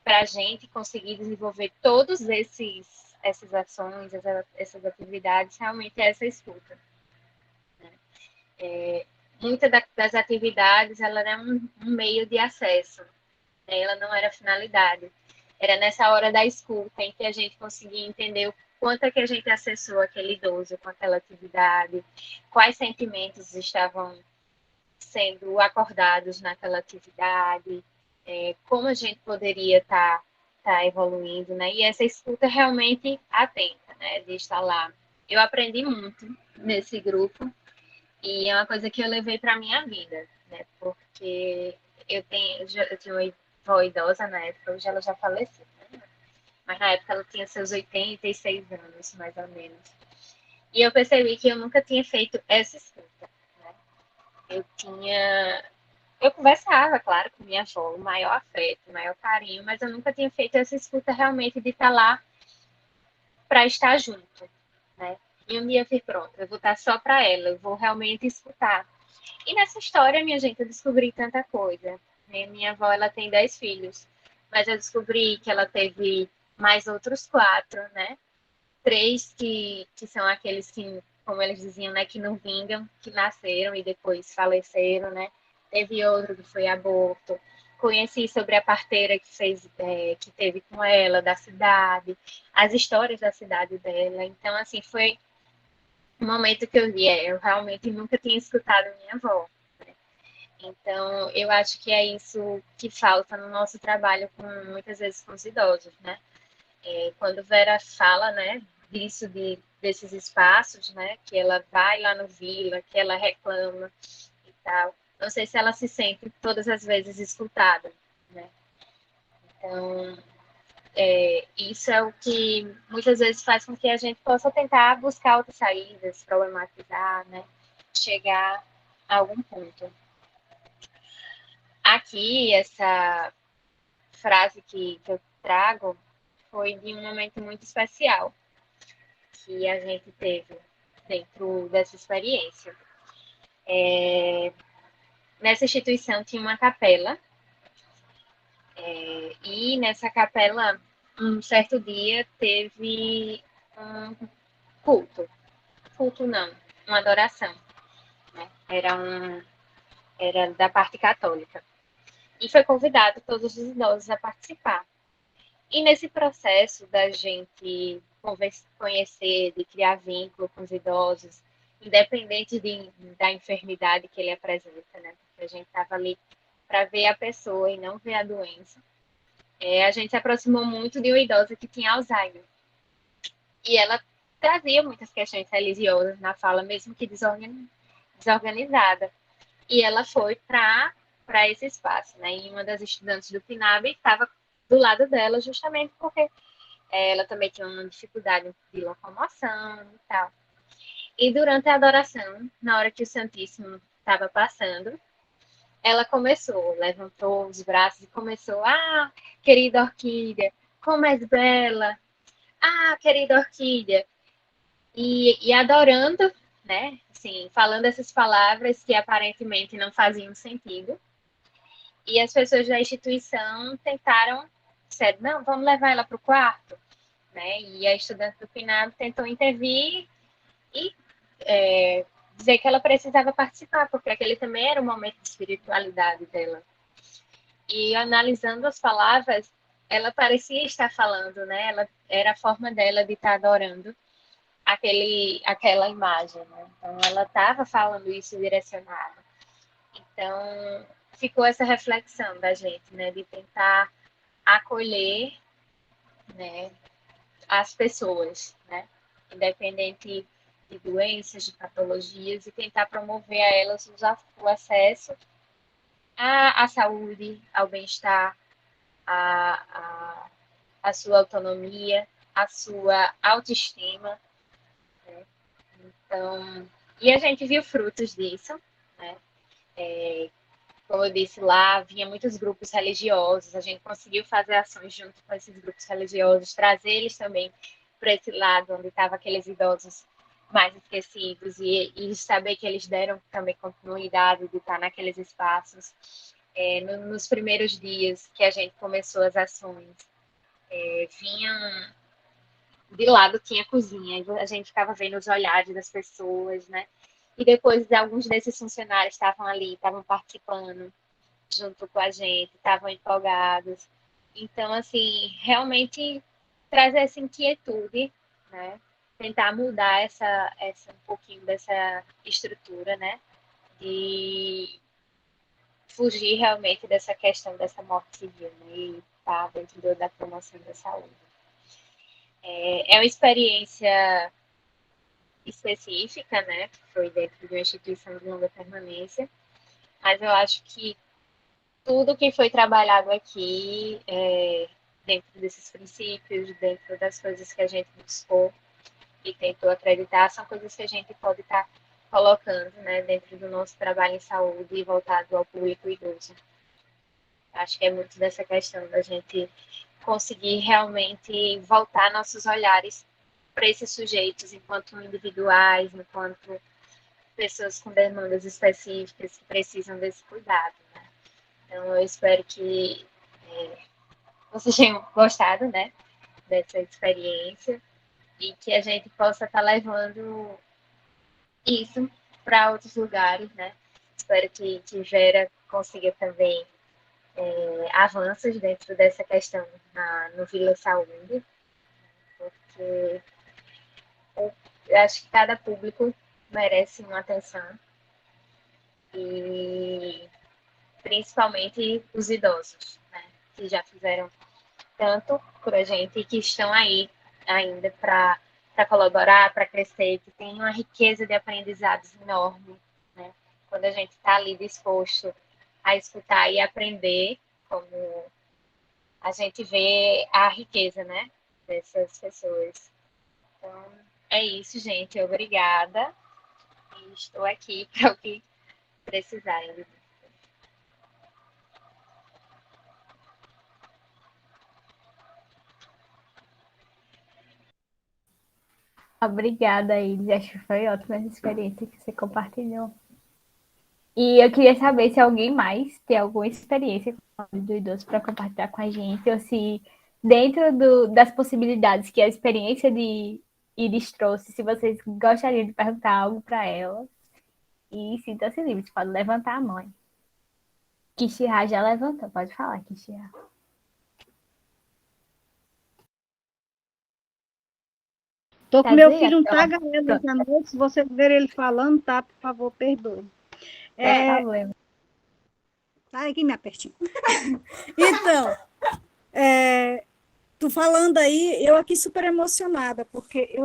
para a gente conseguir desenvolver todos essas ações, essas atividades, realmente é essa escuta. Né? Muitas das atividades, ela é um meio de acesso, né? Ela não era finalidade. Era nessa hora da escuta em que a gente conseguia entender o quanto é que a gente acessou aquele idoso com aquela atividade, quais sentimentos estavam sendo acordados naquela atividade, como a gente poderia estar evoluindo, né? E essa escuta realmente atenta, né? De estar lá. Eu aprendi muito nesse grupo e é uma coisa que eu levei para a minha vida, né? Porque eu tinha uma avó idosa na época, hoje ela já faleceu, né? Mas na época ela tinha seus 86 anos, mais ou menos. E eu percebi que eu nunca tinha feito essa escuta, né? Eu tinha eu conversava, claro, com minha avó, o maior afeto, o maior carinho, mas eu nunca tinha feito essa escuta realmente de estar lá para estar junto, né? E um dia eu fiz, pronto, eu vou estar só para ela, eu vou realmente escutar. E nessa história, minha gente, eu descobri tanta coisa. Né? Minha avó, ela tem 10 filhos, mas eu descobri que ela teve mais outros 4, né? 3 que são aqueles que, como eles diziam, né, que não vingam, que nasceram e depois faleceram, né? Teve outro que foi aborto. Conheci sobre a parteira que fez, que teve com ela, da cidade, as histórias da cidade dela. Então, assim, foi um momento que eu vi, eu realmente nunca tinha escutado minha avó. Então, eu acho que é isso que falta no nosso trabalho, muitas vezes com os idosos, né? Quando Vera fala, né, desses espaços, né, que ela vai lá no Vila, que ela reclama e tal, não sei se ela se sente todas as vezes escutada, né? Então, isso é o que muitas vezes faz com que a gente possa tentar buscar outras saídas, problematizar, né, chegar a algum ponto. Aqui, essa frase que eu trago foi de um momento muito especial que a gente teve dentro dessa experiência. Nessa instituição tinha uma capela, e nessa capela, um certo dia, teve um culto. Culto não, uma adoração. Né? Era da parte católica. E foi convidado todos os idosos a participar. E nesse processo da gente conhecer, de criar vínculo com os idosos, independente da enfermidade que ele apresenta, né? Porque a gente estava ali para ver a pessoa e não ver a doença. A gente se aproximou muito de uma idosa que tinha Alzheimer. E ela trazia muitas questões religiosas na fala, mesmo que desorganizada. E ela foi para esse espaço, né? E uma das estudantes do PNAB estava do lado dela, justamente porque ela também tinha uma dificuldade de locomoção e tal. E durante a adoração, na hora que o Santíssimo estava passando, ela levantou os braços e começou: Ah, querida Orquídea, como és bela! Ah, querida Orquídea! E adorando, né? Assim, falando essas palavras que aparentemente não faziam sentido. E as pessoas da instituição tentaram, disseram, não, vamos levar ela para o quarto. Né? E a estudante do PNAB tentou intervir e dizer que ela precisava participar, porque aquele também era um momento de espiritualidade dela. E analisando as palavras, ela parecia estar falando, né? Era a forma dela de estar adorando aquela imagem. Né? Então, ela estava falando isso direcionado. Então, ficou essa reflexão da gente, né? De tentar acolher, né? As pessoas, né? Independente de doenças, de patologias, e tentar promover a elas o acesso à saúde, ao bem-estar, à sua autonomia, à sua autoestima. Né? Então, e a gente viu frutos disso, né? Como eu disse lá, vinha muitos grupos religiosos, a gente conseguiu fazer ações junto com esses grupos religiosos, trazer eles também para esse lado onde estavam aqueles idosos mais esquecidos e saber que eles deram também continuidade de estar naqueles espaços. Nos primeiros dias que a gente começou as ações, vinham de lado tinha cozinha, e a gente ficava vendo os olhares das pessoas, né? E depois alguns desses funcionários estavam ali, estavam participando junto com a gente, estavam empolgados. Então, assim, realmente trazer essa inquietude, né? Tentar mudar um pouquinho dessa estrutura, né? De fugir realmente dessa questão dessa morte civil, né? E estar dentro da promoção da saúde. É uma experiência específica, né? Que foi dentro de uma instituição de longa permanência, mas eu acho que tudo que foi trabalhado aqui, dentro desses princípios, dentro das coisas que a gente buscou e tentou acreditar, são coisas que a gente pode estar colocando, né, dentro do nosso trabalho em saúde voltado ao público idoso. Acho que é muito dessa questão da gente conseguir realmente voltar nossos olhares para esses sujeitos enquanto individuais, enquanto pessoas com demandas específicas que precisam desse cuidado, né? Então, eu espero que vocês tenham gostado, né, dessa experiência e que a gente possa estar levando isso para outros lugares, né? Espero que Vera consiga também avanços dentro dessa questão no Vila Saúde, porque eu acho que cada público merece uma atenção e principalmente os idosos, né, que já fizeram tanto por a gente e que estão aí ainda para colaborar, para crescer, que tem uma riqueza de aprendizados enorme, né? Quando a gente está ali disposto a escutar e aprender, como a gente vê a riqueza, né, dessas pessoas. Então, é isso, gente. Obrigada. E estou aqui para o que precisarem. Obrigada, Iris. Acho que foi ótima essa experiência que você compartilhou. E eu queria saber se alguém mais tem alguma experiência com o saúde do idoso para compartilhar com a gente, ou se dentro das possibilidades que a experiência de Iris trouxe, se vocês gostariam de perguntar algo para ela. E sinta-se livre, você pode levantar a mão. Kishira já levantou, pode falar, Kishira. Tô com Tá meu filho um desligado. tagarelo Pronto, essa noite. Se você ver ele falando, tá? Por favor, perdoe. não tem problema. Sai aqui, minha pertinho. Então, tu falando aí, eu aqui super emocionada, porque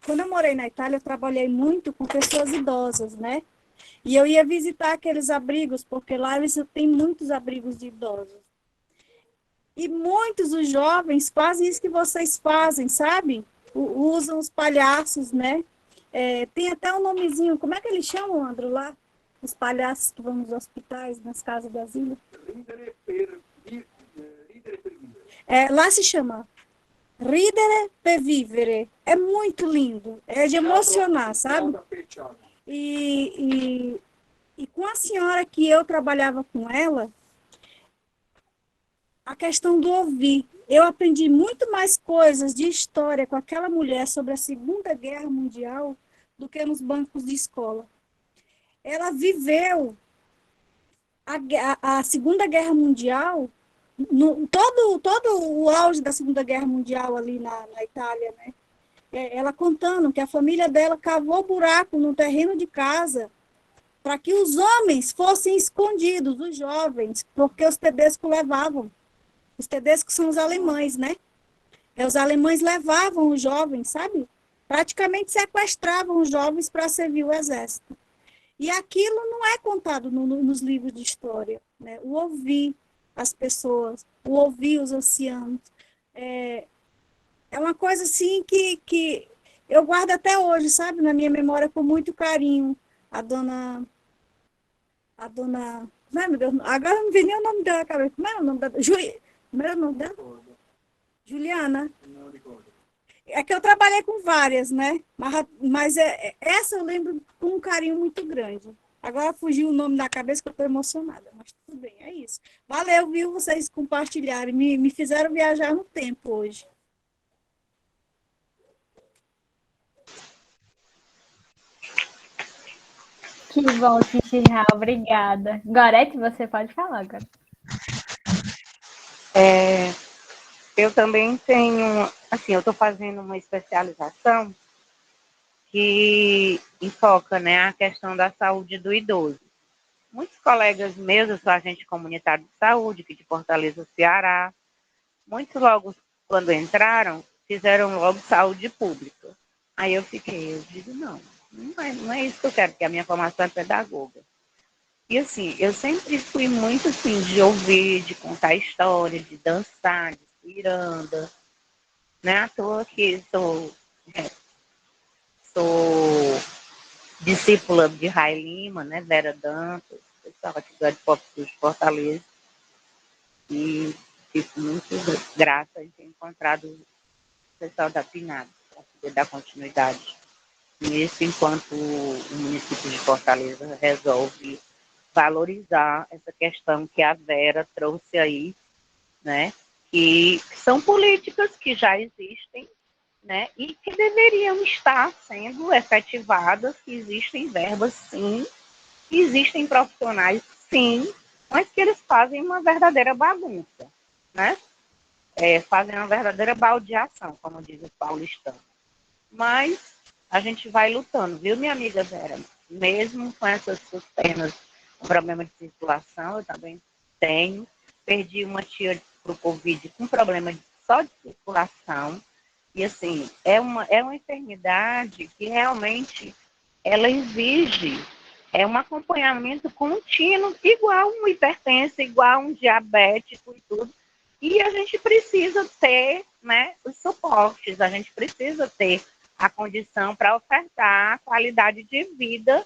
quando eu morei na Itália, eu trabalhei muito com pessoas idosas, né? E eu ia visitar aqueles abrigos, porque lá eles têm muitos abrigos de idosos. E muitos dos jovens fazem isso que vocês fazem, sabe? Usam os palhaços, né? Tem até um nomezinho, como é que eles chamam, Andro, lá? Os palhaços que vão nos hospitais, nas casas do asilo. Lá se chama Ridere per Vivere. É muito lindo, é de emocionar, sabe? E com a senhora que eu trabalhava com ela, a questão do ouvir. Eu aprendi muito mais coisas de história com aquela mulher sobre a Segunda Guerra Mundial do que nos bancos de escola. Ela viveu a Segunda Guerra Mundial, todo o auge da Segunda Guerra Mundial ali na Itália, né? Ela contando que a família dela cavou buraco no terreno de casa para que os homens fossem escondidos, os jovens, porque os tedescos levavam. Os tedescos são os alemães, né? Os alemães levavam os jovens, sabe? Praticamente sequestravam os jovens para servir o exército. E aquilo não é contado nos livros de história, né? O ouvir as pessoas, o ouvir os ancianos. É uma coisa assim que eu guardo até hoje, sabe? Na minha memória com muito carinho. A dona... Ai, meu Deus, agora não me vem nem o nome dela na cabeça. Como é o nome dela? Como era o nome dela? Juliana. É que eu trabalhei com várias, né? Mas essa eu lembro com um carinho muito grande. Agora fugiu o nome da cabeça que eu estou emocionada. Mas tudo bem, é isso. Valeu, viu, vocês compartilharem. Me fizeram viajar no tempo hoje. Que bom, Kishira, obrigada. Gorete, você pode falar agora. Eu também tenho, assim, eu estou fazendo uma especialização que enfoca, né, a questão da saúde do idoso. Muitos colegas meus, eu sou agente comunitário de saúde, aqui de Fortaleza, Ceará, muitos logo, quando entraram, fizeram logo saúde pública. Aí eu digo, não é isso que eu quero, porque a minha formação é pedagoga. E assim, eu sempre fui muito assim, de ouvir, de contar história, de dançar, de ciranda. Não é à toa que sou discípula de Rai Lima, né, Vera Dantas, pessoal aqui do Pop de Fortaleza, e fico muito grata em ter encontrado o pessoal da PNAD, para poder dar continuidade nisso, enquanto o município de Fortaleza resolve valorizar essa questão que a Vera trouxe aí, né, que são políticas que já existem, né, e que deveriam estar sendo efetivadas, que existem verbas, sim, que existem profissionais, sim, mas que eles fazem uma verdadeira bagunça, né? Fazem uma verdadeira baldeação, como diz o paulistano. Mas a gente vai lutando, viu, minha amiga Vera? Mesmo com essas penas, com problema de circulação, eu também tenho. Perdi uma tia para o Covid com problema só de circulação. E, assim, é uma enfermidade que realmente ela exige um acompanhamento contínuo, igual um hipertenso, igual um diabético e tudo. E a gente precisa ter, né, os suportes, a gente precisa ter a condição para ofertar a qualidade de vida,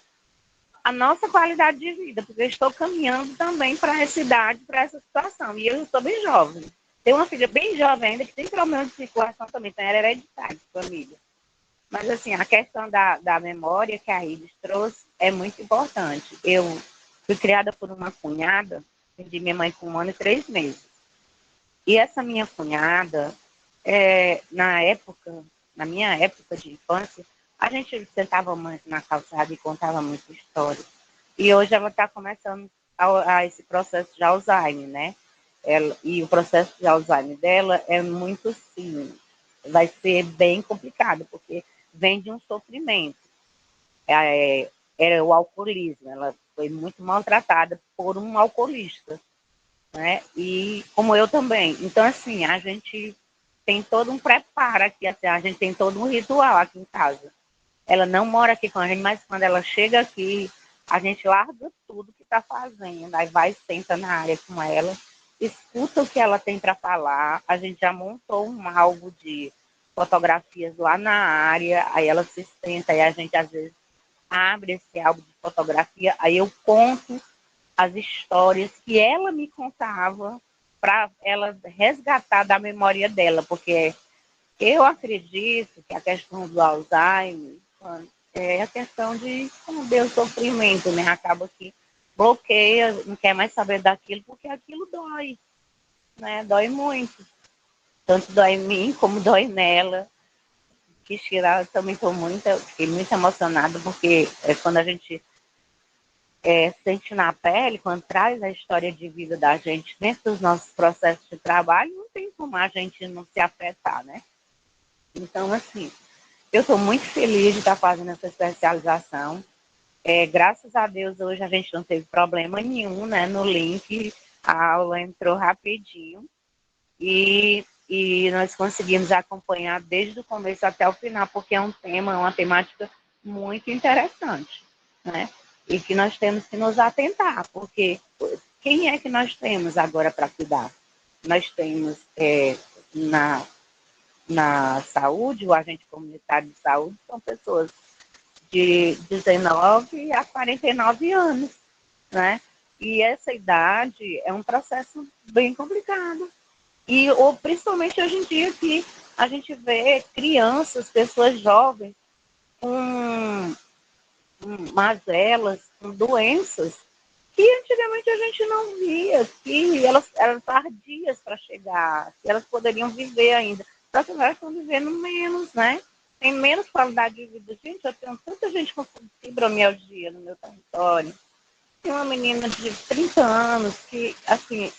a nossa qualidade de vida, porque eu estou caminhando também para essa idade, para essa situação. E eu sou bem jovem. Tenho uma filha bem jovem ainda que tem problema de circulação também, então era hereditário de família. Mas, assim, a questão da memória que a Iris trouxe é muito importante. Eu fui criada por uma cunhada, perdi minha mãe com 1 ano e 3 meses. E essa minha cunhada, na minha época de infância, a gente sentava muito na calçada e contava muita história. E hoje ela está começando a esse processo de Alzheimer, né? E o processo de Alzheimer dela é muito, sim, vai ser bem complicado, porque vem de um sofrimento. Era o alcoolismo, ela foi muito maltratada por um alcoolista, né? E como eu também. Então, assim, a gente tem todo um preparo aqui, assim, a gente tem todo um ritual aqui em casa. Ela não mora aqui com a gente, mas quando ela chega aqui, a gente larga tudo que está fazendo, aí vai, senta na área com ela, escuta o que ela tem para falar, a gente já montou um álbum de fotografias lá na área, aí ela se senta, aí a gente às vezes abre esse álbum de fotografia, aí eu conto as histórias que ela me contava para ela resgatar da memória dela, porque eu acredito que a questão do Alzheimer é a questão de o sofrimento, né? Acaba que bloqueia, não quer mais saber daquilo, porque aquilo dói, né? Dói muito. Tanto dói em mim, como dói nela. Quis tirar, eu também fiquei muito emocionada, porque quando a gente sente na pele, quando traz a história de vida da gente dentro dos nossos processos de trabalho, não tem como a gente não se afetar, né? Então, assim, eu estou muito feliz de estar fazendo essa especialização. Graças a Deus, hoje a gente não teve problema nenhum, né, no link. A aula entrou rapidinho e nós conseguimos acompanhar desde o começo até o final, porque é uma temática muito interessante, né? E que nós temos que nos atentar, porque quem é que nós temos agora para cuidar? Nós temos na saúde, o agente comunitário de saúde, são pessoas de 19 a 49 anos, né? E essa idade é um processo bem complicado. Principalmente hoje em dia que a gente vê crianças, pessoas jovens com mazelas, com doenças que antigamente a gente não via, que elas eram tardias para chegar, que elas poderiam viver ainda. Só que agora estão vivendo menos, né? Tem menos qualidade de vida. Gente, eu tenho tanta gente com fibromialgia no meu território. Tem uma menina de 30 anos que, assim,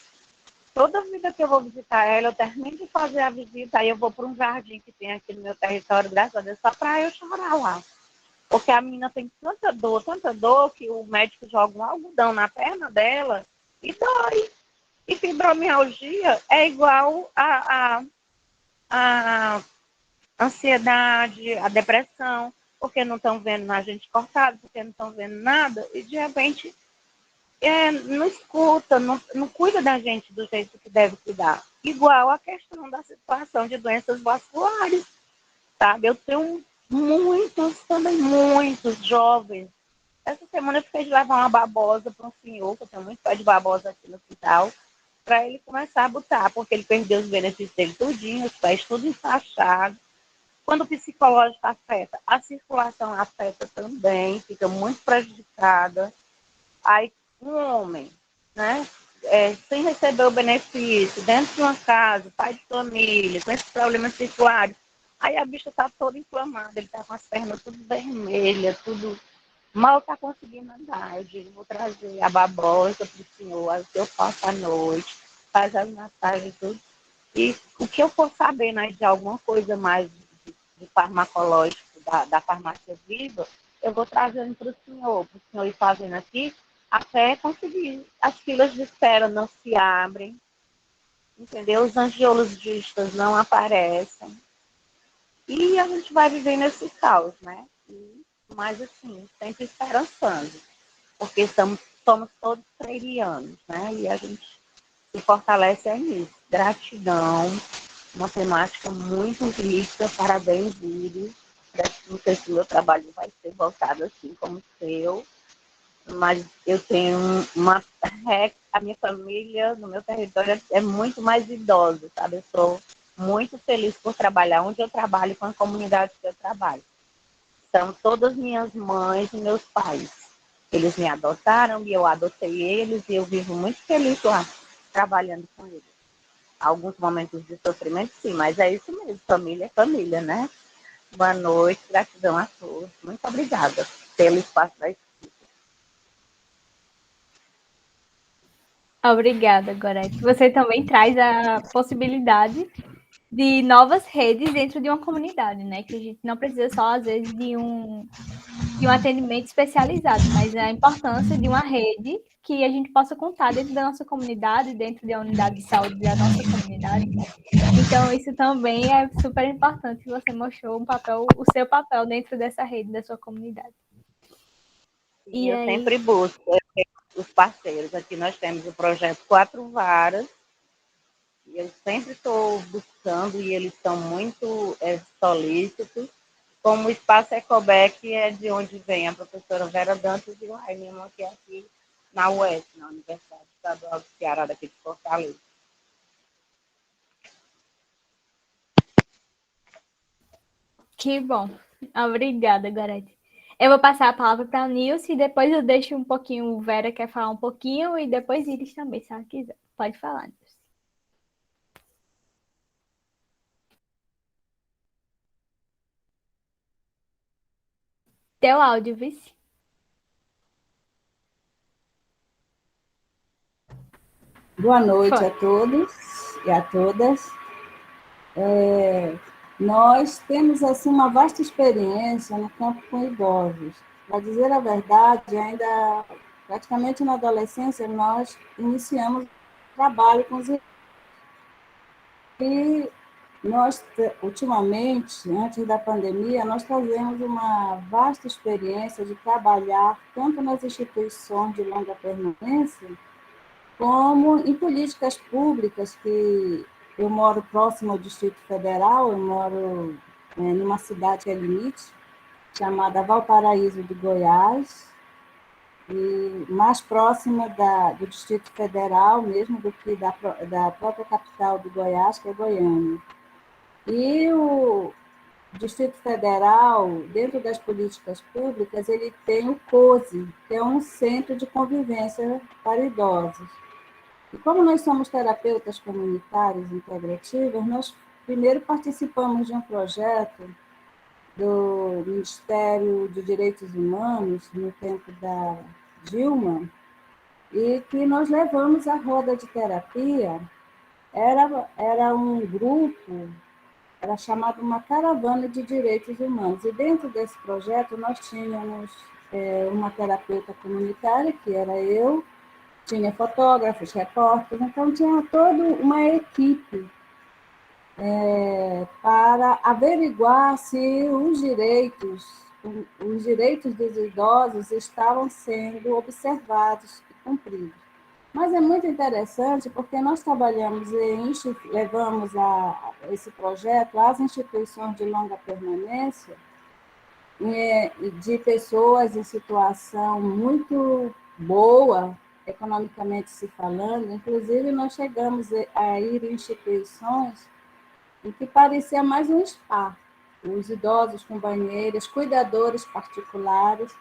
toda vida que eu vou visitar ela, eu termino de fazer a visita, aí eu vou para um jardim que tem aqui no meu território, graças a Deus, só para eu chorar lá. Porque a menina tem tanta dor, que o médico joga um algodão na perna dela e dói. E fibromialgia é igual a ansiedade, a depressão, porque não estão vendo a gente cortado, porque não estão vendo nada, e de repente não escuta, não cuida da gente do jeito que deve cuidar. Igual a questão da situação de doenças vasculares, sabe? Eu tenho muitos, também muitos jovens. Essa semana eu fiquei de levar uma babosa para um senhor, que eu tenho muito pé de babosa aqui no quintal, para ele começar a botar, porque ele perdeu os benefícios dele tudinho, os pés tudo enfaixado. Quando o psicológico afeta, a circulação afeta também, fica muito prejudicada. Aí, um homem, né, sem receber o benefício, dentro de uma casa, pai de família, com esses problemas circulares, aí a bicha está toda inflamada, ele está com as pernas tudo vermelhas, tudo mal está conseguindo andar. Eu digo, vou trazer a babosa para o senhor, que eu faço à noite, faz as massagens e tudo. E o que eu for saber, né, de alguma coisa mais de farmacológico da farmácia Viva, eu vou trazendo para o senhor ir fazendo aqui, até conseguir. As filas de espera não se abrem, entendeu? Os angiologistas não aparecem. E a gente vai viver nesse caos, né? Mas, assim, sempre esperançando, porque somos todos freirianos, né? E a gente se fortalece nisso. Gratidão, uma temática muito rica, parabéns, Iris. Não sei se o meu trabalho vai ser voltado assim como o seu, mas eu tenho a minha família no meu território é muito mais idosa, sabe? Eu sou muito feliz por trabalhar onde eu trabalho, com a comunidade que eu trabalho. São todas minhas mães e meus pais. Eles me adotaram e eu adotei eles e eu vivo muito feliz lá, trabalhando com eles. Alguns momentos de sofrimento, sim, mas é isso mesmo, família é família, né? Boa noite, gratidão a todos. Muito obrigada pelo espaço da escuta. Obrigada, Gorete. Você também traz a possibilidade de novas redes dentro de uma comunidade, né? Que a gente não precisa só, às vezes, de um atendimento especializado, mas a importância de uma rede que a gente possa contar dentro da nossa comunidade, dentro da unidade de saúde da nossa comunidade. Então, isso também é super importante. Você mostrou o seu papel dentro dessa rede da sua comunidade. E eu sempre busco os parceiros. Aqui nós temos o projeto Quatro Varas, e eu sempre estou buscando, e eles são muito solícitos. Como o Espaço Ecobec é de onde vem a professora Vera Dantas e o Raimon, que é aqui na UES, na Universidade Estadual do Ceará, daqui de Fortaleza. Que bom. Obrigada, Gorete. Eu vou passar a palavra para a Nilce e depois eu deixo um pouquinho, o Vera quer falar um pouquinho e depois Iris também, se ela quiser. Pode falar, Nilce. Teu áudio, vice. Boa noite a todos e a todas. Nós temos assim uma vasta experiência no campo com idosos. Para dizer a verdade, ainda praticamente na adolescência nós iniciamos trabalho com os idosos. E nós, ultimamente, antes da pandemia, nós trazemos uma vasta experiência de trabalhar tanto nas instituições de longa permanência, como em políticas públicas, que eu moro próximo ao Distrito Federal, eu moro numa cidade que é limite, chamada Valparaíso de Goiás, e mais próxima do Distrito Federal mesmo do que da própria capital do Goiás, que é Goiânia. E o Distrito Federal, dentro das políticas públicas, ele tem o COSE, que é um centro de convivência para idosos. E como nós somos terapeutas comunitários integrativas, nós primeiro participamos de um projeto do Ministério de Direitos Humanos, no tempo da Dilma, e que nós levamos a roda de terapia. Era um grupo, era chamado uma caravana de direitos humanos. E dentro desse projeto nós tínhamos uma terapeuta comunitária, que era eu, tinha fotógrafos, repórteres, então tinha toda uma equipe para averiguar se os direitos dos idosos estavam sendo observados e cumpridos. Mas é muito interessante porque nós levamos esse projeto às instituições de longa permanência de pessoas em situação muito boa, economicamente se falando. Inclusive, nós chegamos a ir em instituições em que parecia mais um spa, os idosos com banheiras, cuidadores particulares,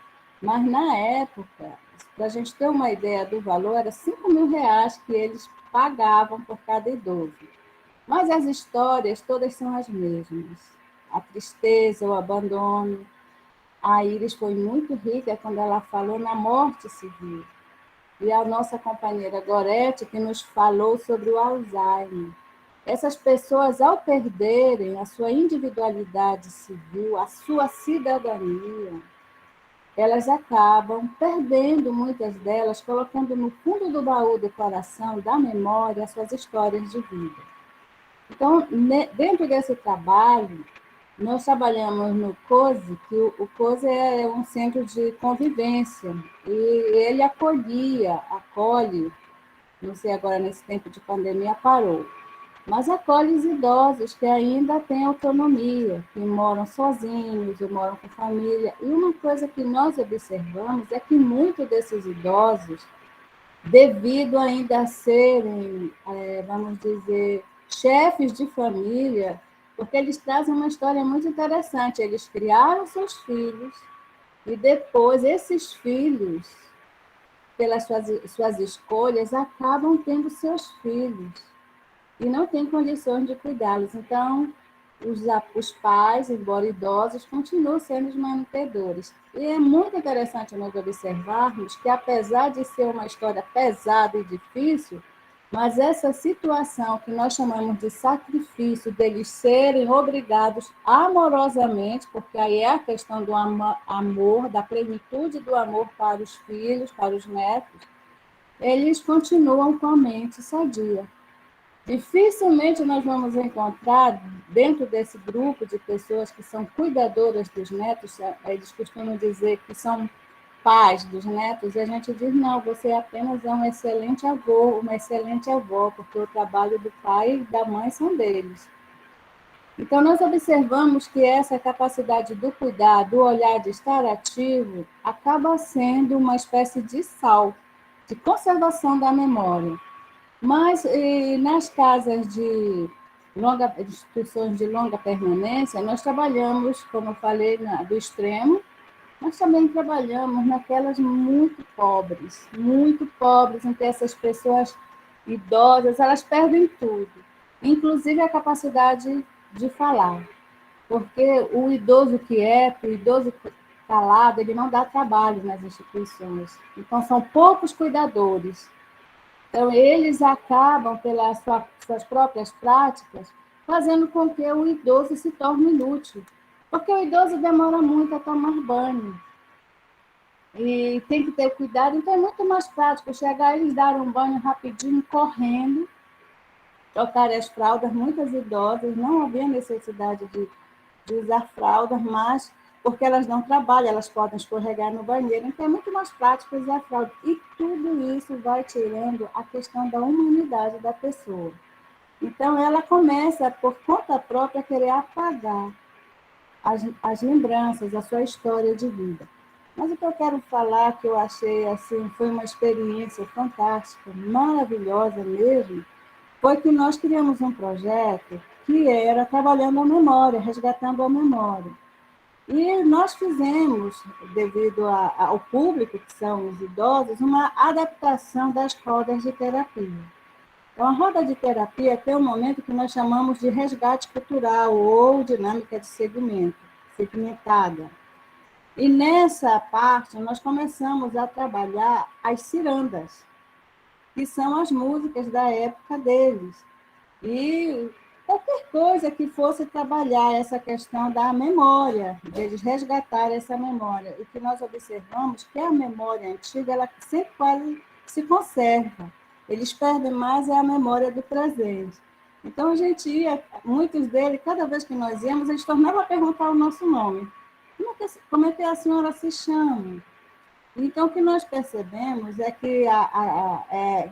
mas na época, para a gente ter uma ideia do valor, era R$ 5.000 que eles pagavam por cada idoso. Mas as histórias todas são as mesmas. A tristeza, o abandono. A Iris foi muito rica quando ela falou na morte civil. E a nossa companheira Gorete, que nos falou sobre o Alzheimer. Essas pessoas, ao perderem a sua individualidade civil, a sua cidadania, elas acabam perdendo, muitas delas, colocando no fundo do baú do coração, da memória, as suas histórias de vida. Então, dentro desse trabalho, nós trabalhamos no COSE, que o COSE é um centro de convivência, e ele acolhe, não sei agora nesse tempo de pandemia parou, mas acolhe os idosos que ainda têm autonomia, que moram sozinhos ou moram com família. E uma coisa que nós observamos é que muitos desses idosos, devido ainda a serem, vamos dizer, chefes de família, porque eles trazem uma história muito interessante. Eles criaram seus filhos e depois esses filhos, pelas suas escolhas, acabam tendo seus filhos e não têm condições de cuidá-los. Então, os pais, embora idosos, continuam sendo os mantenedores. E é muito interessante nós observarmos que, apesar de ser uma história pesada e difícil, mas essa situação que nós chamamos de sacrifício, deles serem obrigados amorosamente, porque aí é a questão do amor, da plenitude do amor para os filhos, para os netos, eles continuam com a mente sadia. Dificilmente nós vamos encontrar, dentro desse grupo de pessoas que são cuidadoras dos netos, eles costumam dizer que são pais dos netos, e a gente diz, não, você apenas é um excelente avô, uma excelente avó, porque o trabalho do pai e da mãe são deles. Então, nós observamos que essa capacidade do cuidar, do olhar, de estar ativo, acaba sendo uma espécie de sal, de conservação da memória. Mas nas casas de instituições de longa permanência, nós trabalhamos, como eu falei, do extremo, nós também trabalhamos naquelas muito pobres, em que essas pessoas idosas, elas perdem tudo, inclusive a capacidade de falar, porque o idoso quieto, o idoso calado, ele não dá trabalho nas instituições. Então, são poucos cuidadores. Então, eles acabam, pelas suas próprias práticas, fazendo com que o idoso se torne inútil. Porque o idoso demora muito a tomar banho. E tem que ter cuidado. Então, é muito mais prático chegar e eles darem um banho rapidinho, correndo, trocar as fraldas. Muitas idosas não havia necessidade de usar fraldas, mas porque elas não trabalham, elas podem escorregar no banheiro, então é muito mais prático usar fralda. E tudo isso vai tirando a questão da humanidade da pessoa. Então, ela começa, por conta própria, a querer apagar as lembranças, a sua história de vida. Mas o que eu quero falar, que eu achei assim, foi uma experiência fantástica, maravilhosa mesmo, foi que nós criamos um projeto que era trabalhando a memória, resgatando a memória. E nós fizemos, devido ao público, que são os idosos, uma adaptação das rodas de terapia. Então, a roda de terapia tem um momento que nós chamamos de resgate cultural ou dinâmica de segmentada. E nessa parte, nós começamos a trabalhar as cirandas, que são as músicas da época deles. E qualquer coisa que fosse trabalhar essa questão da memória, deles resgatar essa memória. E que nós observamos que a memória antiga, ela sempre quase se conserva. Eles perdem mais a memória do presente. Então, a gente ia, muitos deles, cada vez que nós íamos, eles tornavam a perguntar o nosso nome. Como é que a senhora se chama? Então, o que nós percebemos é que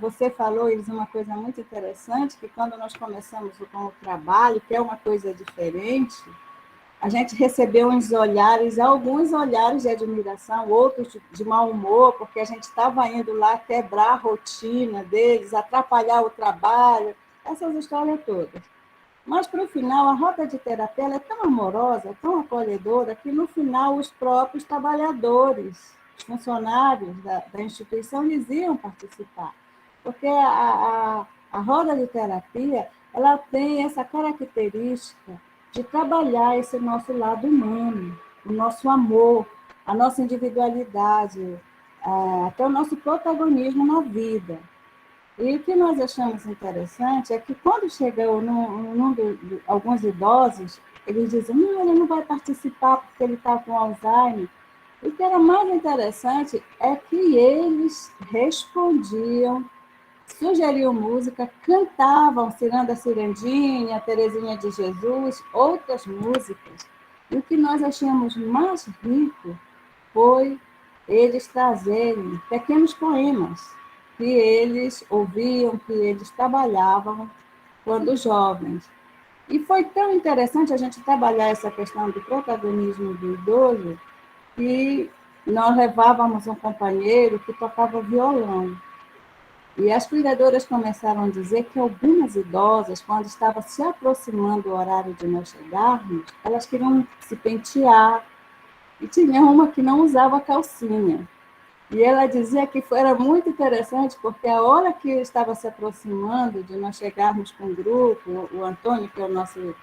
você falou, Iris, uma coisa muito interessante, que quando nós começamos com o trabalho, que é uma coisa diferente, a gente recebeu uns olhares, alguns olhares de admiração, outros de mau humor, porque a gente estava indo lá quebrar a rotina deles, atrapalhar o trabalho, essas histórias todas. Mas, para o final, a roda de terapia ela é tão amorosa, tão acolhedora, que, no final, os próprios trabalhadores, os funcionários da instituição, eles iam participar. Porque a roda de terapia ela tem essa característica de trabalhar esse nosso lado humano, o nosso amor, a nossa individualidade, até o nosso protagonismo na vida. E o que nós achamos interessante é que, quando chegou alguns idosos, eles dizem, não, ele não vai participar porque ele está com Alzheimer. O que era mais interessante é que eles respondiam, sugeriam música, cantavam Ciranda Cirandinha, Terezinha de Jesus, outras músicas. E o que nós achamos mais rico foi eles trazerem pequenos poemas que eles ouviam, que eles trabalhavam quando jovens. E foi tão interessante a gente trabalhar essa questão do protagonismo do idoso, que nós levávamos um companheiro que tocava violão. E as cuidadoras começaram a dizer que algumas idosas, quando estava se aproximando o horário de nós chegarmos, elas queriam se pentear, e tinha uma que não usava calcinha. E ela dizia que era muito interessante, porque a hora que estava se aproximando de nós chegarmos com o grupo, o Antônio, que é o nosso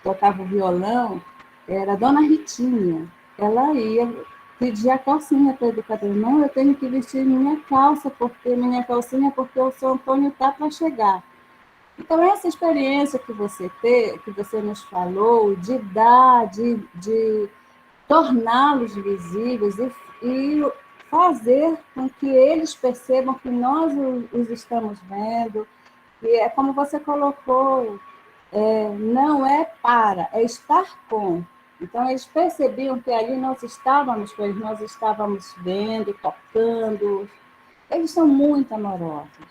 tocava o violão, era a Dona Ritinha. Ela ia pedir a calcinha para a educadora. Não, eu tenho que vestir minha calcinha, porque o seu Antônio está para chegar. Então, essa experiência que você nos falou, de dar, de torná-los visíveis e fazer com que eles percebam que nós os estamos vendo, e é como você colocou, não é é estar com. Então, eles percebiam que ali nós estávamos com eles, nós estávamos vendo, tocando. Eles são muito amorosos.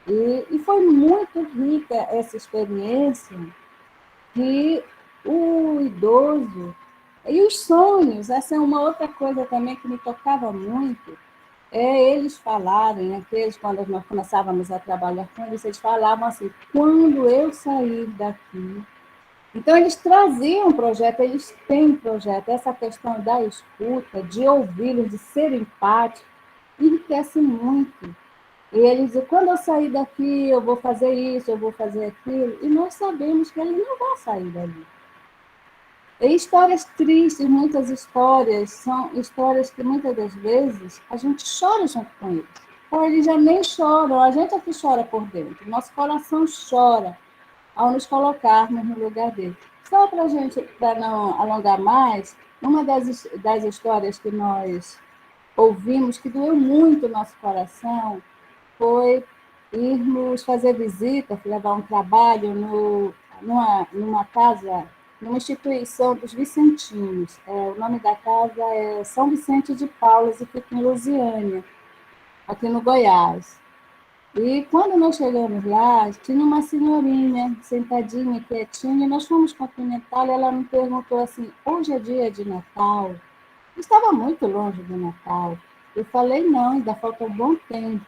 E foi muito rica essa experiência que o idoso e os sonhos, essa é uma outra coisa também que me tocava muito, eles falarem, aqueles, quando nós começávamos a trabalhar com eles falavam assim, quando eu sair daqui. Então, eles traziam um projeto, eles têm um projeto, essa questão da escuta, de ouvi-los, de ser empático, enriquece muito. E eles dizem, quando eu sair daqui, eu vou fazer isso, eu vou fazer aquilo, e nós sabemos que eles não vão sair dali. E histórias tristes, muitas histórias, são histórias que muitas das vezes a gente chora junto com eles. Ou eles já nem choram, a gente é que chora por dentro. Nosso coração chora ao nos colocarmos no lugar dele. Só para não alongar mais, uma das histórias que nós ouvimos, que doeu muito o nosso coração, foi irmos fazer visita, levar um trabalho numa casa, numa instituição dos Vicentinos. O nome da casa é São Vicente de Paulos e fica em Lusiânia, aqui no Goiás. E quando nós chegamos lá, tinha uma senhorinha sentadinha, quietinha, e nós fomos cumprimentá-la, e ela me perguntou assim, hoje é dia de Natal? Estava muito longe do Natal. Eu falei, não, ainda falta um bom tempo.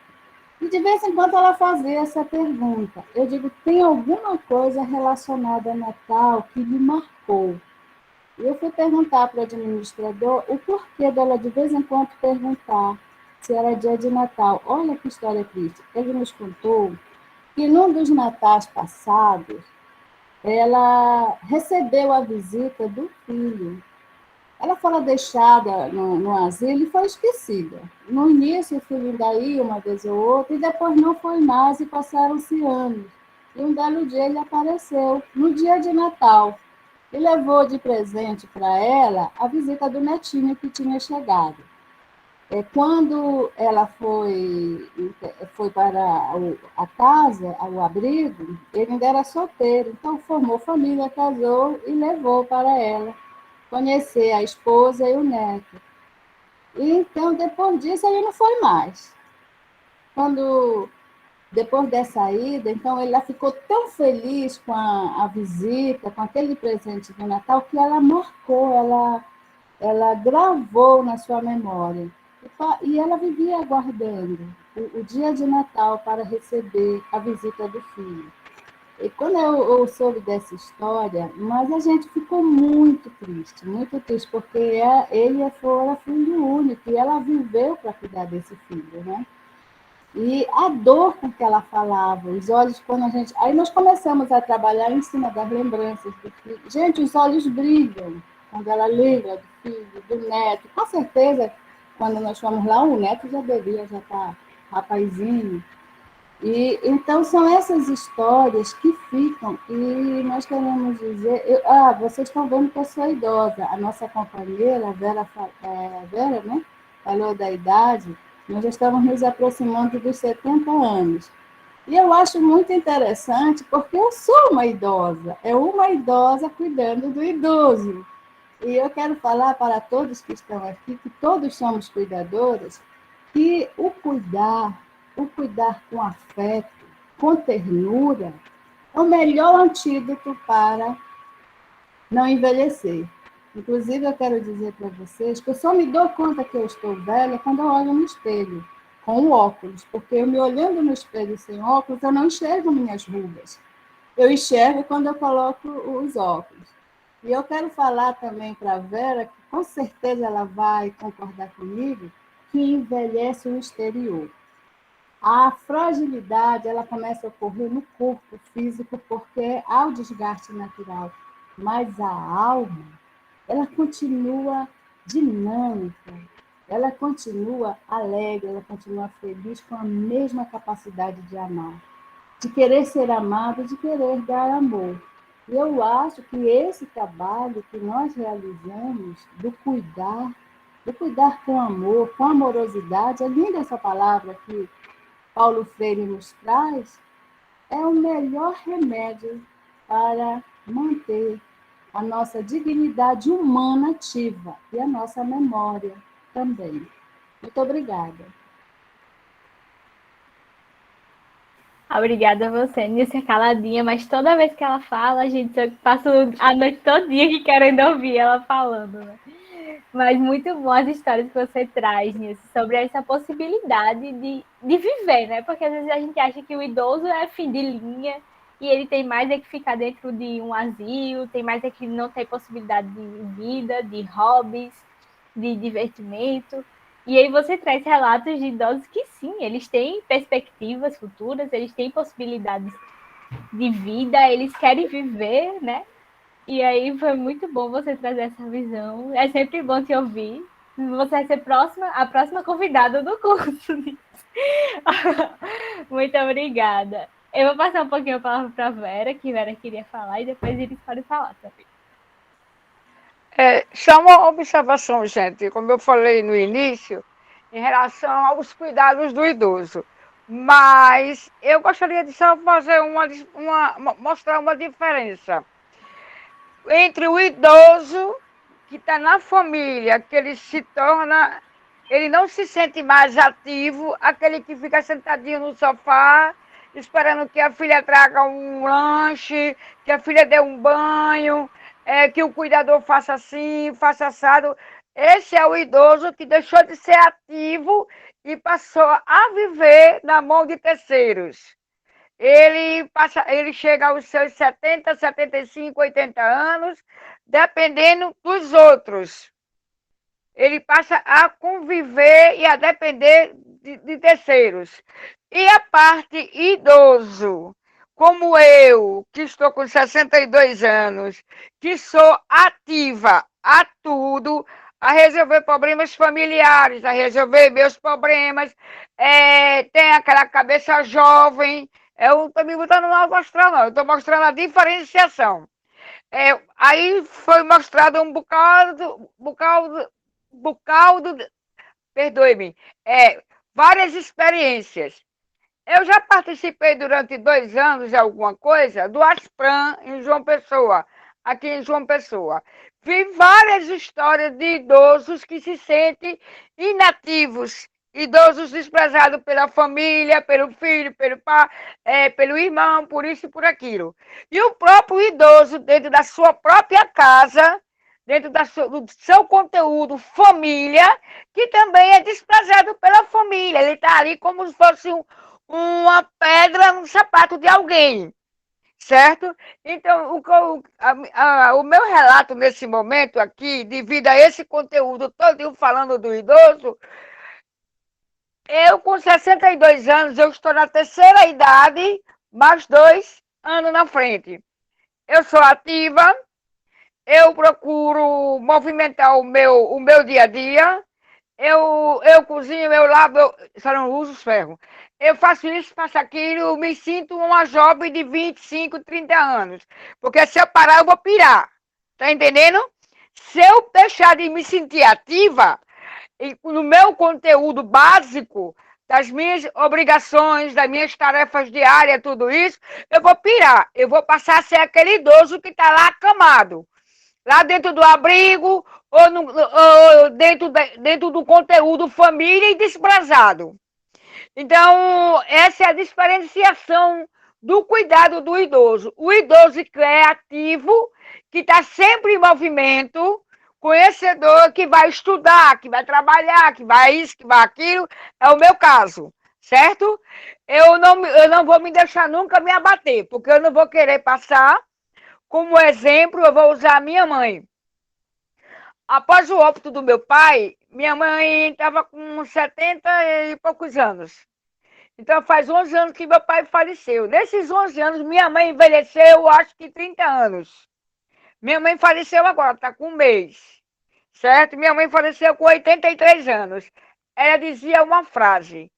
E de vez em quando ela fazia essa pergunta. Eu digo, tem alguma coisa relacionada a Natal que lhe marcou? E eu fui perguntar para o administrador o porquê dela de vez em quando perguntar se era dia de Natal. Olha que história triste. Ele nos contou que num dos natais passados, ela recebeu a visita do filho. Ela foi deixada no asilo e foi esquecida. No início, o filho ainda ia uma vez ou outra, e depois não foi mais, e passaram-se anos. E um belo dia ele apareceu, no dia de Natal, e levou de presente para ela a visita do netinho que tinha chegado. Quando ela foi para a casa, o abrigo, ele ainda era solteiro, então formou família, casou e levou para ela conhecer a esposa e o neto. E então, depois disso, ele não foi mais. Quando depois dessa ida, então ela ficou tão feliz com a visita, com aquele presente do Natal, que ela marcou, ela gravou na sua memória. E ela vivia aguardando o dia de Natal para receber a visita do filho. E quando eu soube dessa história, mas a gente ficou muito triste, porque ele era filho único e ela viveu para cuidar desse filho, né? E a dor com que ela falava, os olhos, quando a gente... Aí nós começamos a trabalhar em cima das lembranças do filho. Gente, os olhos brilham quando ela lembra do filho, do neto. Com certeza, quando nós fomos lá, o neto já estar rapazinho. E, então, são essas histórias que ficam, e nós queremos dizer... vocês estão vendo que eu sou idosa. A nossa companheira, a Vera, né, falou da idade. Nós já estamos nos aproximando dos 70 anos. E eu acho muito interessante, porque eu sou uma idosa. É uma idosa cuidando do idoso. E eu quero falar para todos que estão aqui, que todos somos cuidadoras, que o cuidar com afeto, com ternura, é o melhor antídoto para não envelhecer. Inclusive, eu quero dizer para vocês que eu só me dou conta que eu estou velha quando eu olho no espelho, com o óculos, porque eu me olhando no espelho sem óculos, eu não enxergo minhas rugas. Eu enxergo quando eu coloco os óculos. E eu quero falar também para a Vera, que com certeza ela vai concordar comigo, que envelhece o exterior. A fragilidade, ela começa a ocorrer no corpo físico, porque há o desgaste natural, mas a alma, ela continua dinâmica, ela continua alegre, ela continua feliz, com a mesma capacidade de amar, de querer ser amado, de querer dar amor. E eu acho que esse trabalho que nós realizamos, do cuidar com amor, com amorosidade, é linda essa palavra que Paulo Freire nos traz, é o melhor remédio para manter a nossa dignidade humana ativa e a nossa memória também. Muito obrigada. Obrigada a você, Nilce, caladinha, mas toda vez que ela fala, a gente passa a noite todinha aqui querendo ouvir ela falando, né? Mas muito boas histórias que você traz, Nilce, sobre essa possibilidade de viver, né? Porque às vezes a gente acha que o idoso é fim de linha e ele tem mais é que ficar dentro de um asilo, tem mais é que não tem possibilidade de vida, de hobbies, de divertimento. E aí você traz relatos de idosos que sim, eles têm perspectivas futuras, eles têm possibilidades de vida, eles querem viver, né? E aí foi muito bom você trazer essa visão. É sempre bom te ouvir. Você vai ser a próxima convidada do curso. Muito obrigada. Eu vou passar um pouquinho a palavra para a Vera, que Vera queria falar, e depois eles podem falar também. Só uma observação, gente, como eu falei no início, em relação aos cuidados do idoso. Mas eu gostaria de só fazer mostrar uma diferença entre o idoso que está na família, que ele não se sente mais ativo, aquele que fica sentadinho no sofá, esperando que a filha traga um lanche, que a filha dê um banho, que o cuidador faça assim, faça assado. Esse é o idoso que deixou de ser ativo e passou a viver na mão de terceiros. Ele chega aos seus 70, 75, 80 anos, dependendo dos outros. Ele passa a conviver e a depender de terceiros. E a parte idoso, como eu, que estou com 62 anos, que sou ativa a tudo, a resolver problemas familiares, a resolver meus problemas, tem aquela cabeça jovem. Eu não estou me botando no alto astral, não. Eu estou mostrando a diferenciação. Aí foi mostrado um perdoe-me, várias experiências. Eu já participei durante 2 anos de alguma coisa do Aspran em João Pessoa, aqui em João Pessoa. Vi várias histórias de idosos que se sentem inativos, idosos desprezados pela família, pelo filho, pelo pai, pelo irmão, por isso e por aquilo. E o próprio idoso, dentro da sua própria casa, dentro do seu conteúdo família, que também é desprezado pela família. Ele está ali como se fosse uma pedra no sapato de alguém, certo? Então, o meu relato nesse momento aqui, devido a esse conteúdo todo falando do idoso, eu com 62 anos, eu estou na terceira idade, mais 2 anos na frente. Eu sou ativa, eu procuro movimentar o meu dia a dia, eu cozinho, eu lavo, só não uso os ferros. Eu faço isso, faço aquilo, me sinto uma jovem de 25, 30 anos. Porque se eu parar, eu vou pirar. Tá entendendo? Se eu deixar de me sentir ativa, no meu conteúdo básico, das minhas obrigações, das minhas tarefas diárias, tudo isso, eu vou pirar. Eu vou passar a ser aquele idoso que está lá acamado. Lá dentro do abrigo, ou dentro do conteúdo família e desprezado. Então, essa é a diferenciação do cuidado do idoso. O idoso que é ativo, que está sempre em movimento, conhecedor, que vai estudar, que vai trabalhar, que vai isso, que vai aquilo, é o meu caso, certo? Eu não vou me deixar nunca me abater, porque eu não vou querer passar. Como exemplo, eu vou usar a minha mãe. Após o óbito do meu pai, minha mãe estava com 70 e poucos anos. Então, faz 11 anos que meu pai faleceu. Nesses 11 anos, minha mãe envelheceu, acho que 30 anos. Minha mãe faleceu agora, está com 1 mês. Certo? Minha mãe faleceu com 83 anos. Ela dizia uma frase: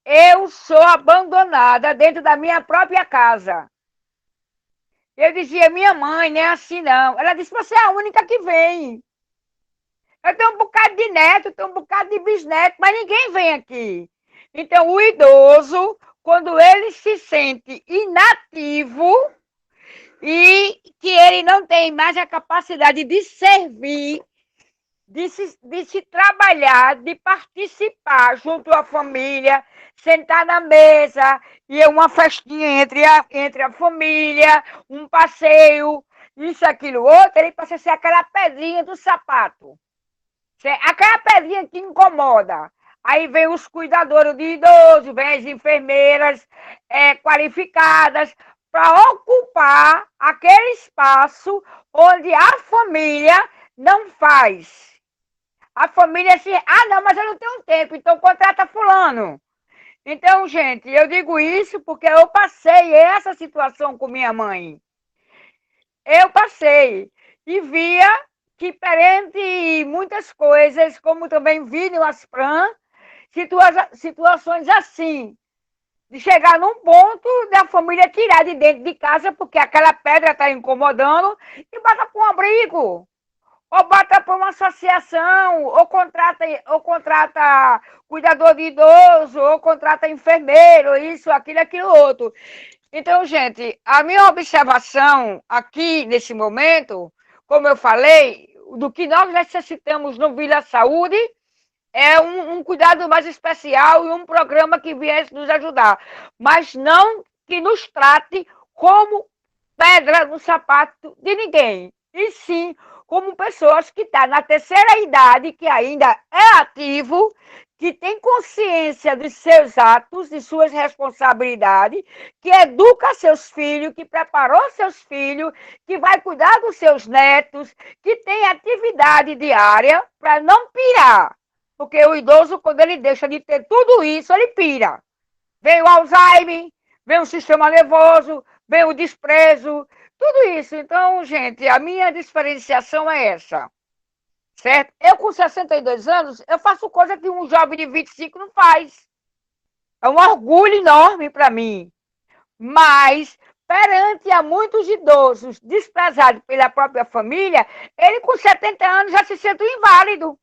eu sou abandonada dentro da minha própria casa. Eu dizia, minha mãe, não é assim não. Ela disse, você é a única que vem. Eu tenho um bocado de neto, tenho um bocado de bisneto, mas ninguém vem aqui. Então, o idoso, quando ele se sente inativo e que ele não tem mais a capacidade de servir, de se trabalhar, de participar junto à família, sentar na mesa, e uma festinha entre a família, um passeio, isso, aquilo, outro, ele passa a ser aquela pedrinha do sapato. Aquela pedrinha que incomoda. Aí vem os cuidadores de idosos, vem as enfermeiras qualificadas para ocupar aquele espaço onde a família não faz. A família assim, não, mas eu não tenho tempo, então contrata fulano. Então, gente, eu digo isso porque eu passei essa situação com minha mãe. Eu passei e via que perante muitas coisas, como também vi no Aspran, situações assim, de chegar num ponto da família tirar de dentro de casa porque aquela pedra está incomodando e bota para um abrigo. Ou bota para uma associação, ou contrata cuidador de idoso, ou contrata enfermeiro, isso, aquilo, outro. Então, gente, a minha observação aqui, nesse momento, como eu falei, do que nós necessitamos no Vila Saúde, é um cuidado mais especial e um programa que viesse nos ajudar. Mas não que nos trate como pedra no sapato de ninguém. E sim, como pessoas que estão na terceira idade, que ainda é ativo, que tem consciência dos seus atos, de suas responsabilidades, que educa seus filhos, que preparou seus filhos, que vai cuidar dos seus netos, que tem atividade diária para não pirar. Porque o idoso, quando ele deixa de ter tudo isso, ele pira. Vem o Alzheimer, vem o sistema nervoso, vem o desprezo, tudo isso. Então, gente, a minha diferenciação é essa, certo? Eu, com 62 anos, eu faço coisa que um jovem de 25 não faz. É um orgulho enorme para mim. Mas, perante a muitos idosos desprezados pela própria família, ele, com 70 anos, já se sente um inválido.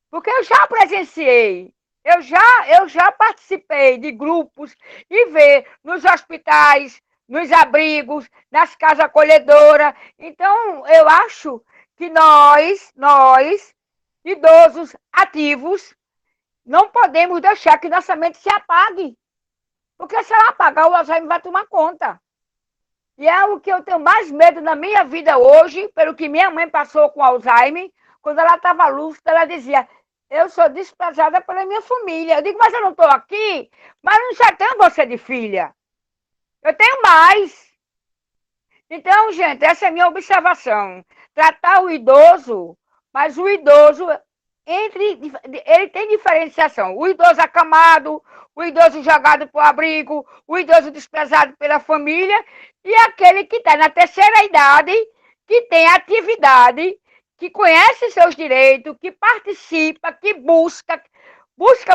Porque eu já presenciei. Eu já participei de grupos e ver nos hospitais, nos abrigos, nas casas acolhedoras. Então, eu acho que nós, idosos ativos, Não podemos deixar que nossa mente se apague. Porque se ela apagar, o Alzheimer vai tomar conta. E é o que eu tenho mais medo na minha vida hoje, pelo que minha mãe passou com Alzheimer, quando ela estava lúcida, ela dizia, eu sou desprezada pela minha família. Eu digo, mas eu não estou aqui, mas eu já tenho você de filha. Eu tenho mais. Então, gente, essa é a minha observação. Tratar o idoso, mas o idoso, ele tem diferenciação. O idoso acamado, o idoso jogado para o abrigo, o idoso desprezado pela família e aquele que está na terceira idade, que tem atividade, que conhece seus direitos, que participa, que busca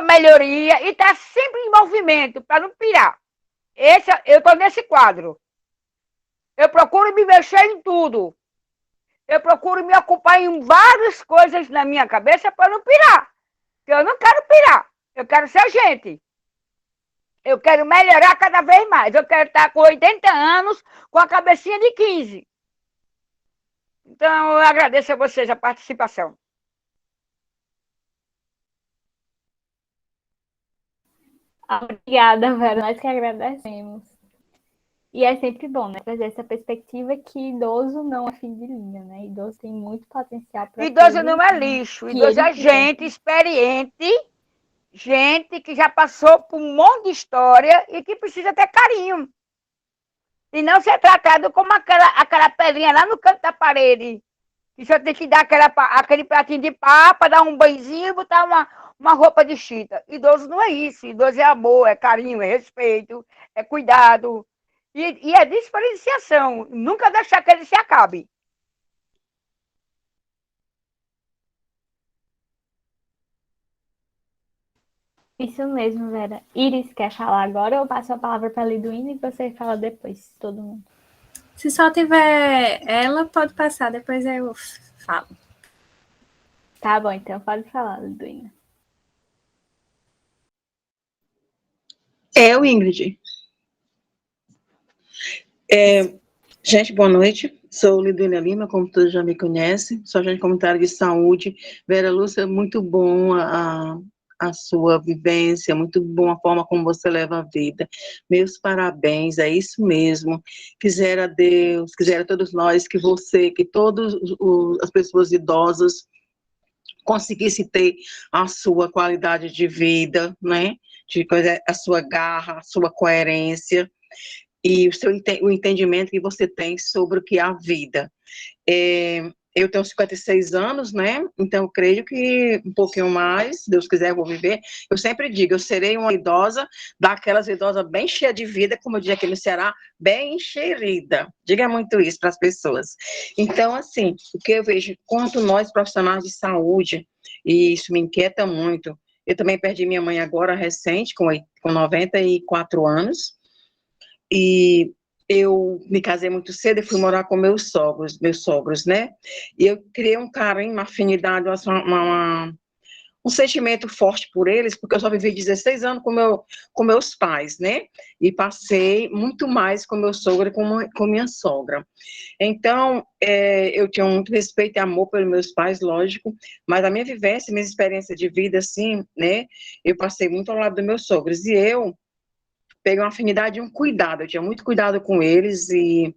melhoria e está sempre em movimento para não pirar. Eu estou nesse quadro. Eu procuro me mexer em tudo. Eu procuro me ocupar em várias coisas na minha cabeça para não pirar. Porque eu não quero pirar. Eu quero ser gente. Eu quero melhorar cada vez mais. Eu quero estar com 80 anos com a cabecinha de 15. Então, eu agradeço a vocês a participação. Obrigada, Vera. Nós que agradecemos. E é sempre bom, né? Trazer essa perspectiva que idoso não é fim de linha, né? Idoso tem muito potencial para idoso não é lixo. Idoso é gente experiente, gente que já passou por um monte de história e que precisa ter carinho. E não ser tratado como aquela pedrinha lá no canto da parede. E só tem que dar aquele pratinho de papa, dar um banhozinho e botar uma roupa de chita. Idoso não é isso. Idoso é amor, é carinho, é respeito, é cuidado. E é diferenciação. Nunca deixar que ele se acabe. Isso mesmo, Vera. Iris, quer falar agora ou eu passo a palavra para a Liduína e você fala depois, todo mundo? Se só tiver ela, pode passar, depois eu falo. Tá bom, então pode falar, Liduína. Eu, Ingrid. Gente, boa noite. Sou Liduína Lima, como todos já me conhecem. Sou agente comunitário de saúde. Vera Lúcia, muito bom a sua vivência, muito bom a forma como você leva a vida. Meus parabéns, é isso mesmo. Quisera Deus, quisera todos nós, que você, que todas as pessoas idosas conseguissem ter a sua qualidade de vida, né? A sua garra, a sua coerência e o entendimento que você tem sobre o que é a vida. Eu tenho 56 anos, né? Então, eu creio que um pouquinho mais, se Deus quiser, eu vou viver. Eu sempre digo, eu serei uma idosa, daquelas idosas bem cheia de vida, como eu digo aqui no Ceará, bem encherida. Diga muito isso para as pessoas. Então, assim, o que eu vejo, quanto nós profissionais de saúde, e isso me inquieta muito. Eu também perdi minha mãe agora, recente, com 94 anos, e eu me casei muito cedo e fui morar com meus sogros, né? E eu criei um carinho, uma afinidade, um sentimento forte por eles, porque eu só vivi 16 anos com meus pais, né? E passei muito mais com meu sogro e com minha sogra. Então, eu tinha muito respeito e amor pelos meus pais, lógico, mas a minha vivência, minha experiência de vida, assim, né? Eu passei muito ao lado dos meus sogros. E eu peguei uma afinidade e um cuidado. Eu tinha muito cuidado com eles e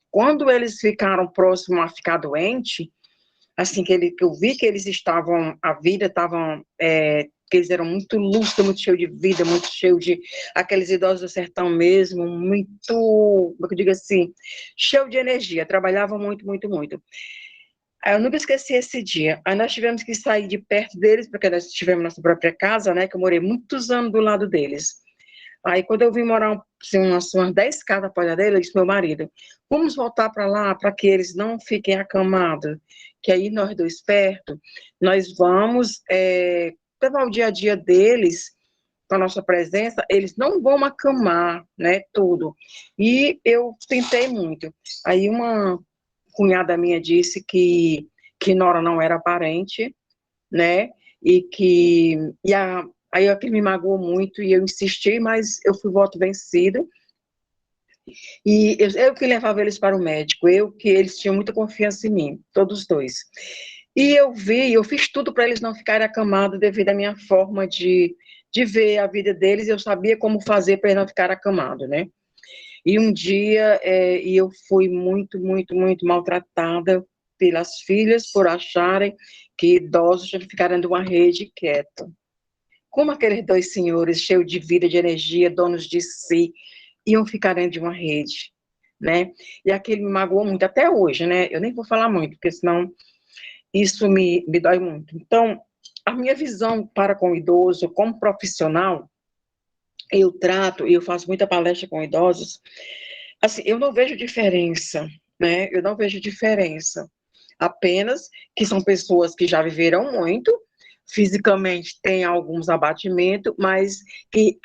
quando eles ficaram próximos a ficar doente, assim, que eu vi que eles estavam, que eles eram muito lúcidos, muito cheios de vida, muito cheios de aqueles idosos do sertão mesmo, muito, como eu digo assim, cheio de energia, trabalhavam muito, muito, muito. Aí eu nunca esqueci esse dia. Aí nós tivemos que sair de perto deles, porque nós tivemos nossa própria casa, né, que eu morei muitos anos do lado deles. Aí, quando eu vim morar assim, umas 10 casas após dele, eu disse ao meu marido, vamos voltar para lá, para que eles não fiquem acamados, que aí nós dois perto, nós vamos levar o dia a dia deles, com a nossa presença, eles não vão acamar, né, tudo. E eu tentei muito. Aí uma cunhada minha disse que Nora não era parente, né, aí aquilo me magoou muito e eu insisti, mas eu fui voto vencido. E eu que levava eles para o médico, que eles tinham muita confiança em mim, todos dois. E eu fiz tudo para eles não ficarem acamados devido à minha forma de ver a vida deles, eu sabia como fazer para eles não ficarem acamados, né? E um dia eu fui muito, muito, muito maltratada pelas filhas por acharem que idosos tinham que ficar dentro de uma rede quieto. Como aqueles dois senhores, cheios de vida, de energia, donos de si, iam ficar dentro de uma rede, né? E aquilo me magoou muito, até hoje, né? Eu nem vou falar muito, porque senão isso me dói muito. Então, a minha visão para com o idoso, como profissional, eu trato e eu faço muita palestra com idosos, assim, eu não vejo diferença, né? Eu não vejo diferença. Apenas que são pessoas que já viveram muito, fisicamente tem alguns abatimentos, mas que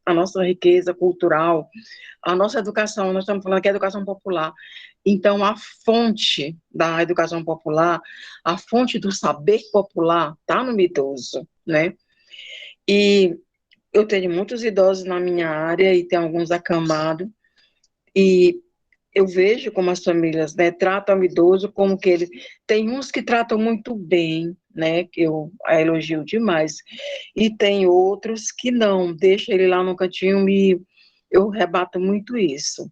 a nossa riqueza cultural, a nossa educação, nós estamos falando que é educação popular, então a fonte da educação popular, a fonte do saber popular está no idoso, né? E eu tenho muitos idosos na minha área e tem alguns acamados, e eu vejo como as famílias, né, tratam o idoso como que ele... Tem uns que tratam muito bem, né, que eu elogio demais, e tem outros que não, deixa ele lá no cantinho e eu rebato muito isso.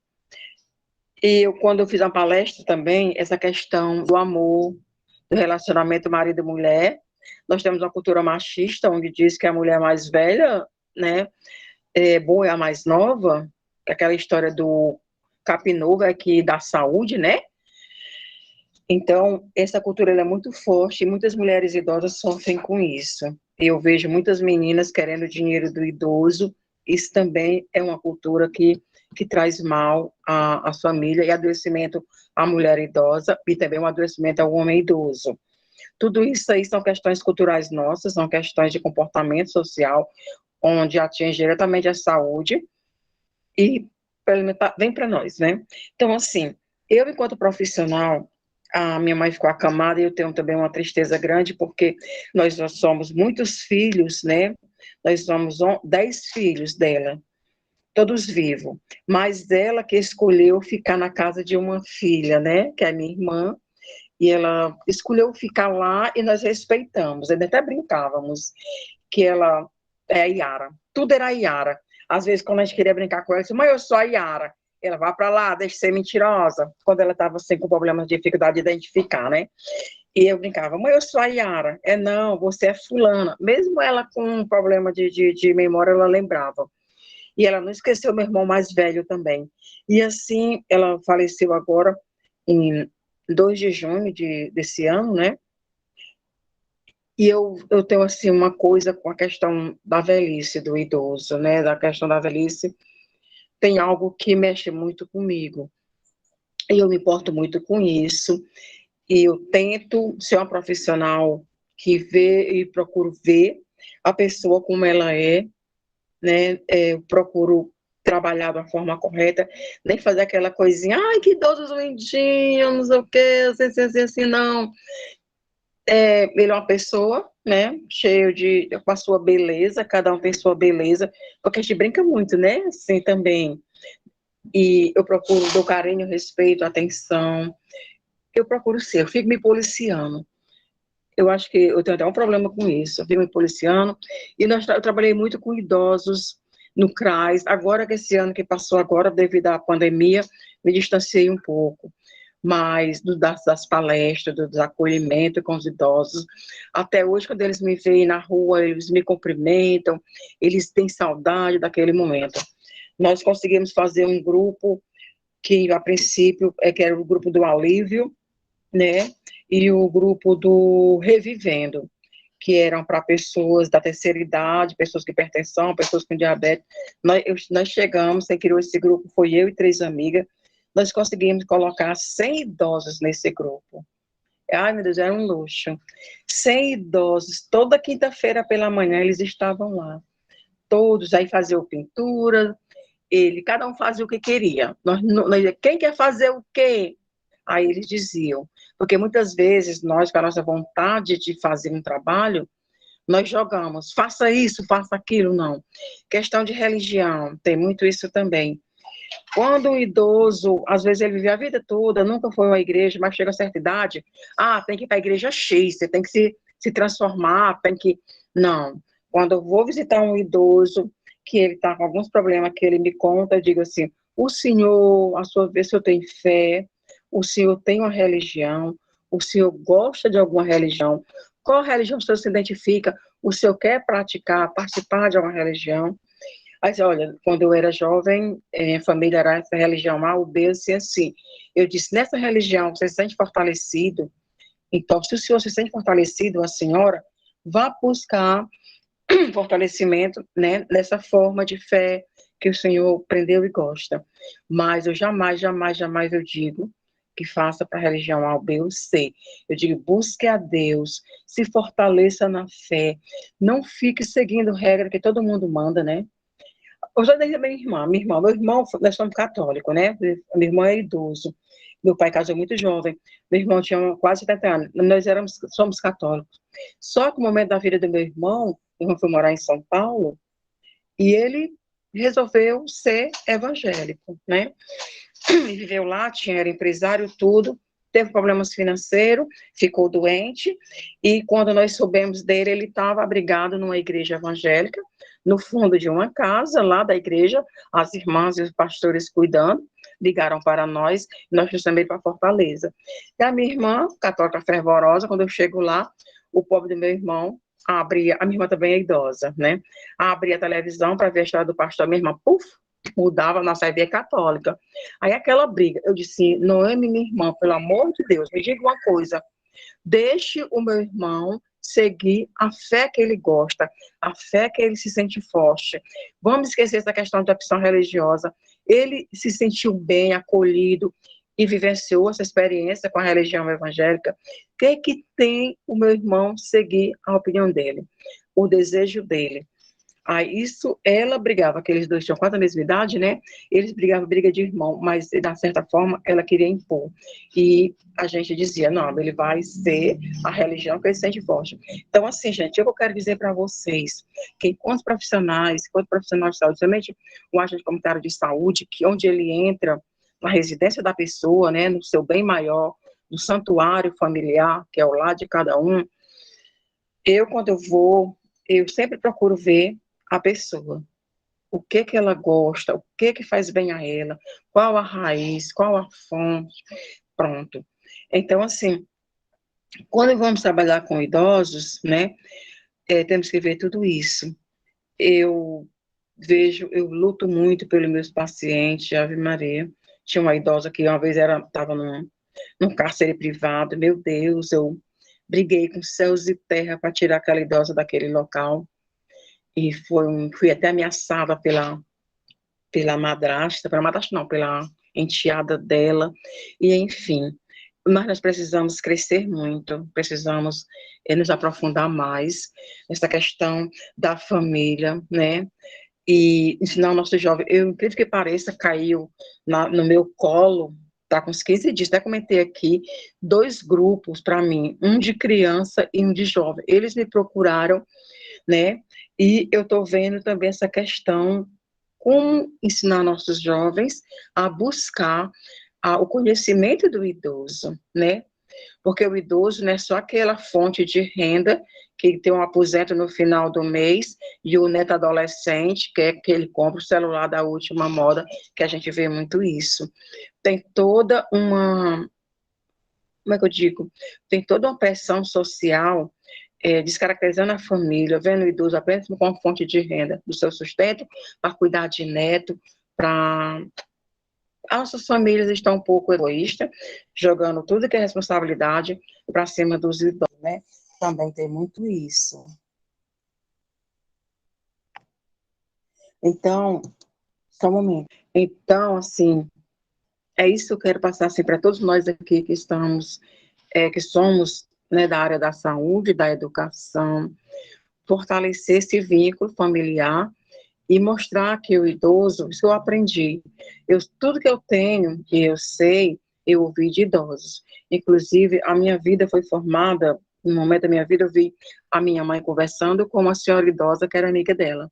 E quando eu fiz uma palestra também, essa questão do amor, do relacionamento marido e mulher, nós temos uma cultura machista, onde diz que a mulher mais velha, né, boa é a mais nova, aquela história do capim novo é que dá saúde, né? Então, essa cultura é muito forte e muitas mulheres idosas sofrem com isso. Eu vejo muitas meninas querendo dinheiro do idoso, isso também é uma cultura que traz mal à família e adoecimento à mulher idosa e também um adoecimento ao homem idoso. Tudo isso aí são questões culturais nossas, são questões de comportamento social, onde atinge diretamente a saúde e vem para nós, né? Então, assim, eu, enquanto profissional, a minha mãe ficou acamada e eu tenho também uma tristeza grande, porque nós somos muitos filhos, né? Nós somos 10 filhos dela, todos vivos, mas ela que escolheu ficar na casa de uma filha, né? Que é minha irmã, e ela escolheu ficar lá e nós respeitamos, ainda até brincávamos, que ela é a Yara, tudo era a Yara. Às vezes, quando a gente queria brincar com ela, eu disse, mãe, eu sou a Yara. Ela vai para lá, deixa de ser mentirosa. Quando ela estava assim, com problemas de dificuldade de identificar, né? E eu brincava, mãe, eu sou a Yara. Não, você é fulana. Mesmo ela com um problema de memória, ela lembrava. E ela não esqueceu meu irmão mais velho também. E assim, ela faleceu agora em 2 de junho desse ano, né? E eu tenho, assim, uma coisa com a questão da velhice do idoso, né? Da questão da velhice, tem algo que mexe muito comigo. E eu me importo muito com isso. E eu tento ser uma profissional que vê e procuro ver a pessoa como ela é, né? Eu procuro trabalhar da forma correta, nem fazer aquela coisinha, ai, que idoso lindinho, não sei o quê, assim, não. Ele é uma pessoa, né, cheio com a sua beleza, cada um tem sua beleza, porque a gente brinca muito, né, assim também, e eu procuro, dou carinho, respeito, atenção, eu procuro ser, eu fico me policiando, eu acho que eu tenho até um problema com isso, eu fico me policiando, e eu trabalhei muito com idosos no CRAS, agora que esse ano que passou agora, devido à pandemia, me distanciei um pouco, mas das palestras, dos acolhimentos com os idosos. Até hoje, quando eles me veem na rua, eles me cumprimentam, eles têm saudade daquele momento. Nós conseguimos fazer um grupo que, a princípio, que era o grupo do Alívio, né, e o grupo do Revivendo, que eram para pessoas da terceira idade, pessoas que hipertensão, pessoas com diabetes. Nós chegamos, quem criou esse grupo foi eu e 3 amigas, nós conseguimos colocar 100 idosos nesse grupo. Ai, meu Deus, era um luxo. 100 idosos, toda quinta-feira pela manhã eles estavam lá. Todos, aí faziam pintura, cada um fazia o que queria. Quem quer fazer o quê? Aí eles diziam. Porque muitas vezes nós, com a nossa vontade de fazer um trabalho, nós jogamos, faça isso, faça aquilo, não. Questão de religião, tem muito isso também. Quando o idoso, às vezes ele vive a vida toda, nunca foi a uma igreja, mas chega a certa idade, tem que ir para a igreja X, você tem que se transformar, tem que... Não. Quando eu vou visitar um idoso, que ele está com alguns problemas, que ele me conta, eu digo assim, o senhor, a sua vez, o senhor tem fé, o senhor tem uma religião, o senhor gosta de alguma religião, qual religião o senhor se identifica, o senhor quer praticar, participar de alguma religião? Aí, olha, quando eu era jovem, minha família era essa religião A, o B, assim. Eu disse, nessa religião, você se sente fortalecido? Então, se o senhor se sente fortalecido, a senhora, vá buscar fortalecimento, né, nessa forma de fé que o senhor aprendeu e gosta. Mas eu jamais eu digo que faça para a religião A, B ou C. Eu digo, busque a Deus, se fortaleça na fé, não fique seguindo regra que todo mundo manda, né? Eu já dei a meu irmão, nós somos católicos, né? Meu irmão é idoso. Meu pai casou muito jovem. Meu irmão tinha quase 70 anos. Nós somos católicos. Só que no momento da vida do meu irmão foi morar em São Paulo, e ele resolveu ser evangélico, né? E viveu lá, era empresário, tudo, teve problemas financeiros, ficou doente, e quando nós soubemos dele, ele estava abrigado numa igreja evangélica, no fundo de uma casa, lá da igreja, as irmãs e os pastores cuidando, ligaram para nós também para Fortaleza. E a minha irmã, católica fervorosa, quando eu chego lá, o pobre do meu irmão abria, a minha irmã também é idosa, né? Abria a televisão para ver a história do pastor, minha irmã, mudava, nossa ideia católica. Aí aquela briga, eu disse, Noemi, minha irmã, pelo amor de Deus, me diga uma coisa, deixe o meu irmão seguir a fé que ele gosta, a fé que ele se sente forte. Vamos esquecer essa questão de opção religiosa. Ele se sentiu bem, acolhido, e vivenciou essa experiência com a religião evangélica. O que tem o meu irmão seguir a opinião dele? O desejo dele. Isso, ela brigava, aqueles dois tinham quase a mesma idade, né? Eles brigavam, briga de irmão, mas, de certa forma, ela queria impor. E a gente dizia, não, ele vai ser a religião que ele sente forte. Então, assim, gente, eu quero dizer para vocês que, enquanto profissionais de saúde, somente o agente comunitário de saúde, que onde ele entra na residência da pessoa, né, no seu bem maior, no santuário familiar, que é o lar de cada um, quando eu vou, eu sempre procuro ver a pessoa, o que ela gosta, o que faz bem a ela, qual a raiz, qual a fonte, pronto. Então, assim, quando vamos trabalhar com idosos, né, temos que ver tudo isso. Eu luto muito pelos meus pacientes, Ave Maria. Tinha uma idosa que uma vez estava num cárcere privado, meu Deus, eu briguei com céus e terra para tirar aquela idosa daquele local. E fui até ameaçada pela madrasta, pela enteada dela, e enfim. Mas nós precisamos crescer muito, precisamos nos aprofundar mais nessa questão da família, né? E ensinar o nosso jovem. Incrível que pareça, caiu no meu colo, tá com uns 15 dias, até comentei aqui, 2 grupos para mim, um de criança e um de jovem. Eles me procuraram, né? E eu estou vendo também essa questão, como ensinar nossos jovens a buscar o conhecimento do idoso, né? Porque o idoso não é só aquela fonte de renda que tem um aposento no final do mês e o neto adolescente quer que ele compre o celular da última moda, que a gente vê muito isso. Tem toda uma, como é que eu digo? Tem toda uma pressão social descaracterizando a família, vendo o idoso apenas como uma fonte de renda do seu sustento, para cuidar de neto, para... As nossas famílias estão um pouco egoístas, jogando tudo que é responsabilidade para cima dos idosos, né? Também tem muito isso. Então, só um momento. Então, assim, é isso que eu quero passar assim, para todos nós aqui que estamos, que somos, né, da área da saúde, da educação, fortalecer esse vínculo familiar e mostrar que o idoso, isso eu aprendi, tudo que eu tenho, que eu sei, eu ouvi de idosos. Inclusive, a minha vida foi formada, no momento da minha vida, eu vi a minha mãe conversando com uma senhora idosa que era amiga dela.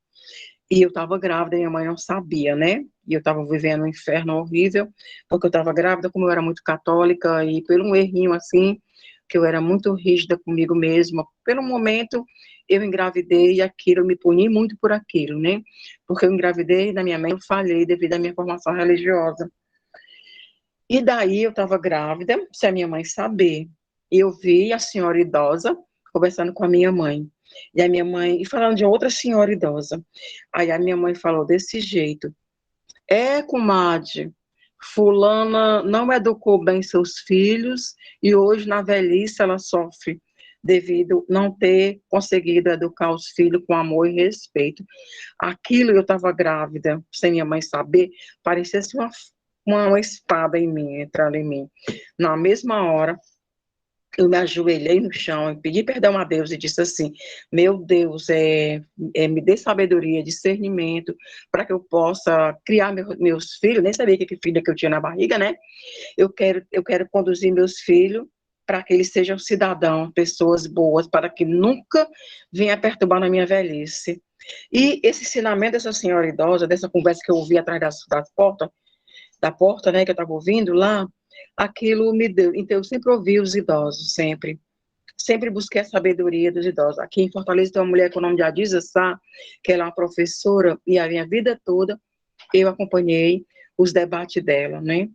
E eu estava grávida, minha mãe não sabia, né? e eu estava vivendo um inferno horrível, porque eu estava grávida, como eu era muito católica, e por um errinho assim, que eu era muito rígida comigo mesma, pelo momento eu engravidei e aquilo, eu me puni muito por aquilo, né? Porque eu engravidei da minha mãe, eu falhei devido à minha formação religiosa. E daí eu estava grávida, se a minha mãe saber. Eu vi a senhora idosa conversando com a minha mãe. E a minha mãe, e falando de outra senhora idosa. Aí a minha mãe falou desse jeito: comadre, fulana não educou bem seus filhos e hoje na velhice ela sofre devido não ter conseguido educar os filhos com amor e respeito. Aquilo eu estava grávida, sem minha mãe saber, parecia uma espada em mim, entrando em mim. Na mesma hora, eu me ajoelhei no chão e pedi perdão a Deus e disse assim: meu Deus, me dê sabedoria, discernimento, para que eu possa criar meus filhos. Nem sabia que filha que eu tinha na barriga, né? Eu quero conduzir meus filhos para que eles sejam cidadãos, pessoas boas, para que nunca venha perturbar na minha velhice. E esse ensinamento dessa senhora idosa, dessa conversa que eu ouvi atrás da porta, né, que eu estava ouvindo lá, aquilo me deu. Então, eu sempre ouvi os idosos, sempre busquei a sabedoria dos idosos. Aqui em Fortaleza tem uma mulher com o nome de Adisa Sá, que ela é uma professora, e a minha vida toda eu acompanhei os debates dela, né,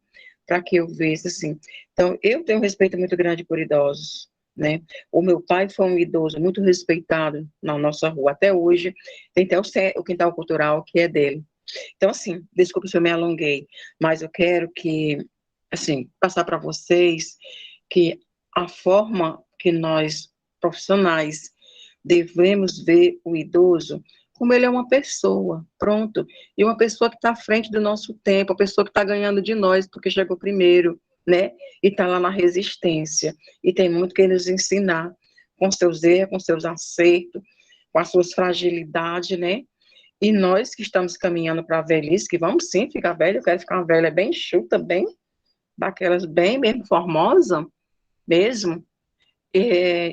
para que eu visse, assim. Então, eu tenho um respeito muito grande por idosos, né. O meu pai foi um idoso muito respeitado na nossa rua. Até hoje, tem até o quintal cultural que é dele. Então, assim, desculpe se eu me alonguei, mas eu quero assim, passar para vocês que a forma que nós, profissionais, devemos ver o idoso como ele é uma pessoa, pronto, e uma pessoa que está à frente do nosso tempo, a pessoa que está ganhando de nós, porque chegou primeiro, né, e está lá na resistência, e tem muito que nos ensinar, com seus erros, com seus acertos, com as suas fragilidades, né, e nós que estamos caminhando para a velhice, que vamos sim ficar velha, eu quero ficar uma velha bem chuta, bem, daquelas bem mesmo formosa, mesmo,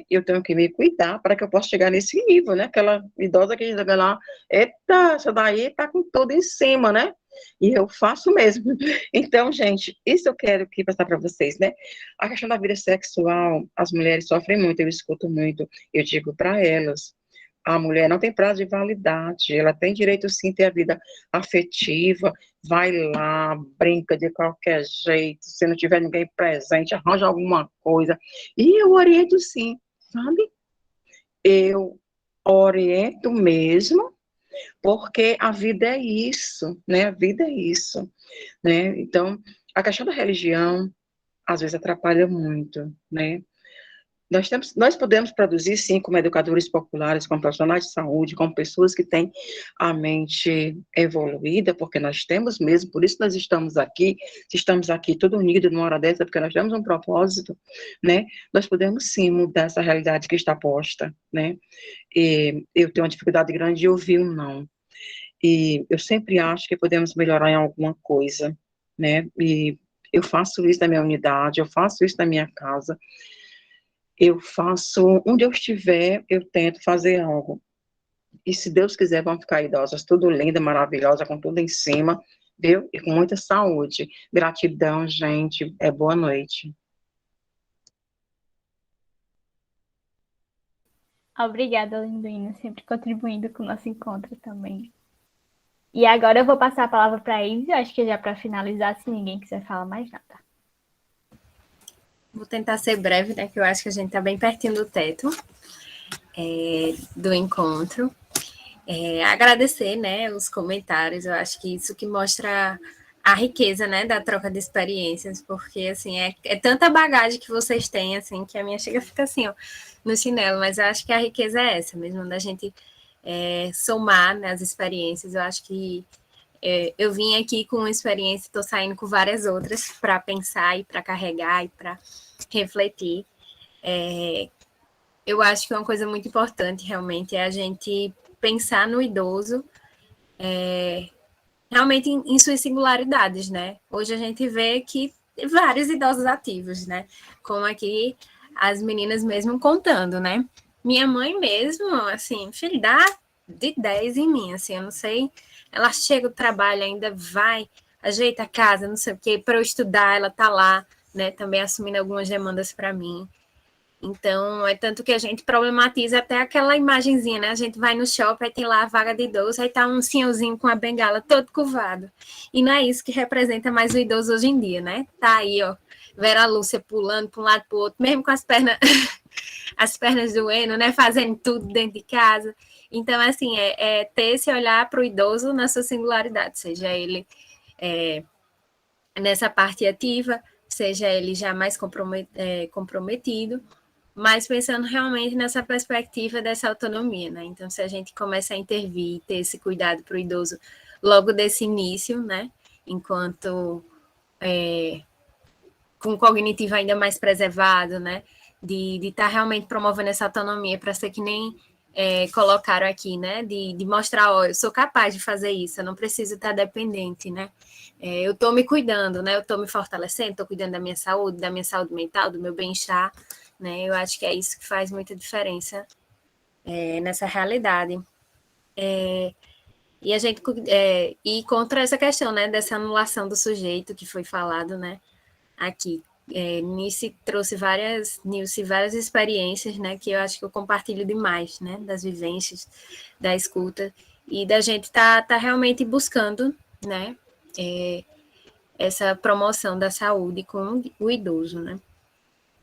eu tenho que me cuidar para que eu possa chegar nesse nível, né? Aquela idosa que chega lá, eita, essa daí tá com tudo em cima, né? E eu faço mesmo. Então, gente, isso eu quero que passar para vocês, né? A questão da vida sexual, as mulheres sofrem muito, eu escuto muito, eu digo para elas, a mulher não tem prazo de validade, ela tem direito sim a ter a vida afetiva, vai lá, brinca de qualquer jeito, se não tiver ninguém presente, arranja alguma coisa, e eu oriento sim, sabe? Eu oriento mesmo, porque a vida é isso, né? A vida é isso, né? Então, a questão da religião, às vezes atrapalha muito, né? Nós podemos produzir, sim, como educadores populares, como profissionais de saúde, como pessoas que têm a mente evoluída, porque nós temos mesmo, por isso nós estamos aqui todos unidos numa hora dessa, porque nós temos um propósito, né? Nós podemos, sim, mudar essa realidade que está posta, né? E eu tenho uma dificuldade grande de ouvir um não. E eu sempre acho que podemos melhorar em alguma coisa, né? E eu faço isso na minha unidade, eu faço isso na minha casa, eu faço, onde eu estiver, eu tento fazer algo. E se Deus quiser, vão ficar idosas, tudo linda, maravilhosa, com tudo em cima, viu? E com muita saúde. Gratidão, gente. Boa noite. Obrigada, Linduína, sempre contribuindo com o nosso encontro também. E agora eu vou passar a palavra para a Isis, acho que já para finalizar, se ninguém quiser falar mais nada. Vou tentar ser breve, né? Que eu acho que a gente está bem pertinho do teto do encontro. Agradecer, né, os comentários. Eu acho que isso que mostra a riqueza, né, da troca de experiências, porque assim é tanta bagagem que vocês têm, assim, que a minha chega fica assim, ó, no chinelo. Mas eu acho que a riqueza é essa mesmo, da gente somar, né, as experiências. Eu acho que eu vim aqui com uma experiência, estou saindo com várias outras para pensar e para carregar e para refletir. Eu acho que uma coisa muito importante realmente é a gente pensar no idoso realmente em suas singularidades, né? Hoje a gente vê que tem vários idosos ativos, né? Como aqui as meninas mesmo contando, né? Minha mãe mesmo, assim, filha, dá de 10 em mim, assim, eu não sei ela chega do trabalho, ainda vai, ajeita a casa, não sei o quê, para eu estudar, ela está lá, né, também assumindo algumas demandas para mim. Então, é tanto que a gente problematiza até aquela imagenzinha, né? A gente vai no shopping, aí tem lá a vaga de idoso, aí tá um senhorzinho com a bengala todo curvado. E não é isso que representa mais o idoso hoje em dia, né? Tá aí, ó, Vera Lúcia pulando para um lado para o outro, mesmo com as pernas, as pernas doendo, né? Fazendo tudo dentro de casa. Então, assim, é ter esse olhar para o idoso na sua singularidade, seja ele nessa parte ativa, seja ele já mais comprometido, mas pensando realmente nessa perspectiva dessa autonomia, né? Então, se a gente começa a intervir, ter esse cuidado para o idoso logo desse início, né? Enquanto com o cognitivo ainda mais preservado, né? De estar realmente promovendo essa autonomia para ser que nem colocaram aqui, né? De mostrar, ó, eu sou capaz de fazer isso, eu não preciso estar dependente, né? Eu estou me cuidando, né? Eu estou me fortalecendo, estou cuidando da minha saúde mental, do meu bem-estar, né? Eu acho que é isso que faz muita diferença nessa realidade. E a gente ir contra essa questão, né? Dessa anulação do sujeito que foi falado, né? Aqui. Nice trouxe várias experiências, né, que eu acho que eu compartilho demais, né, das vivências, da escuta, e da gente tá realmente buscando, né, essa promoção da saúde com o idoso, né.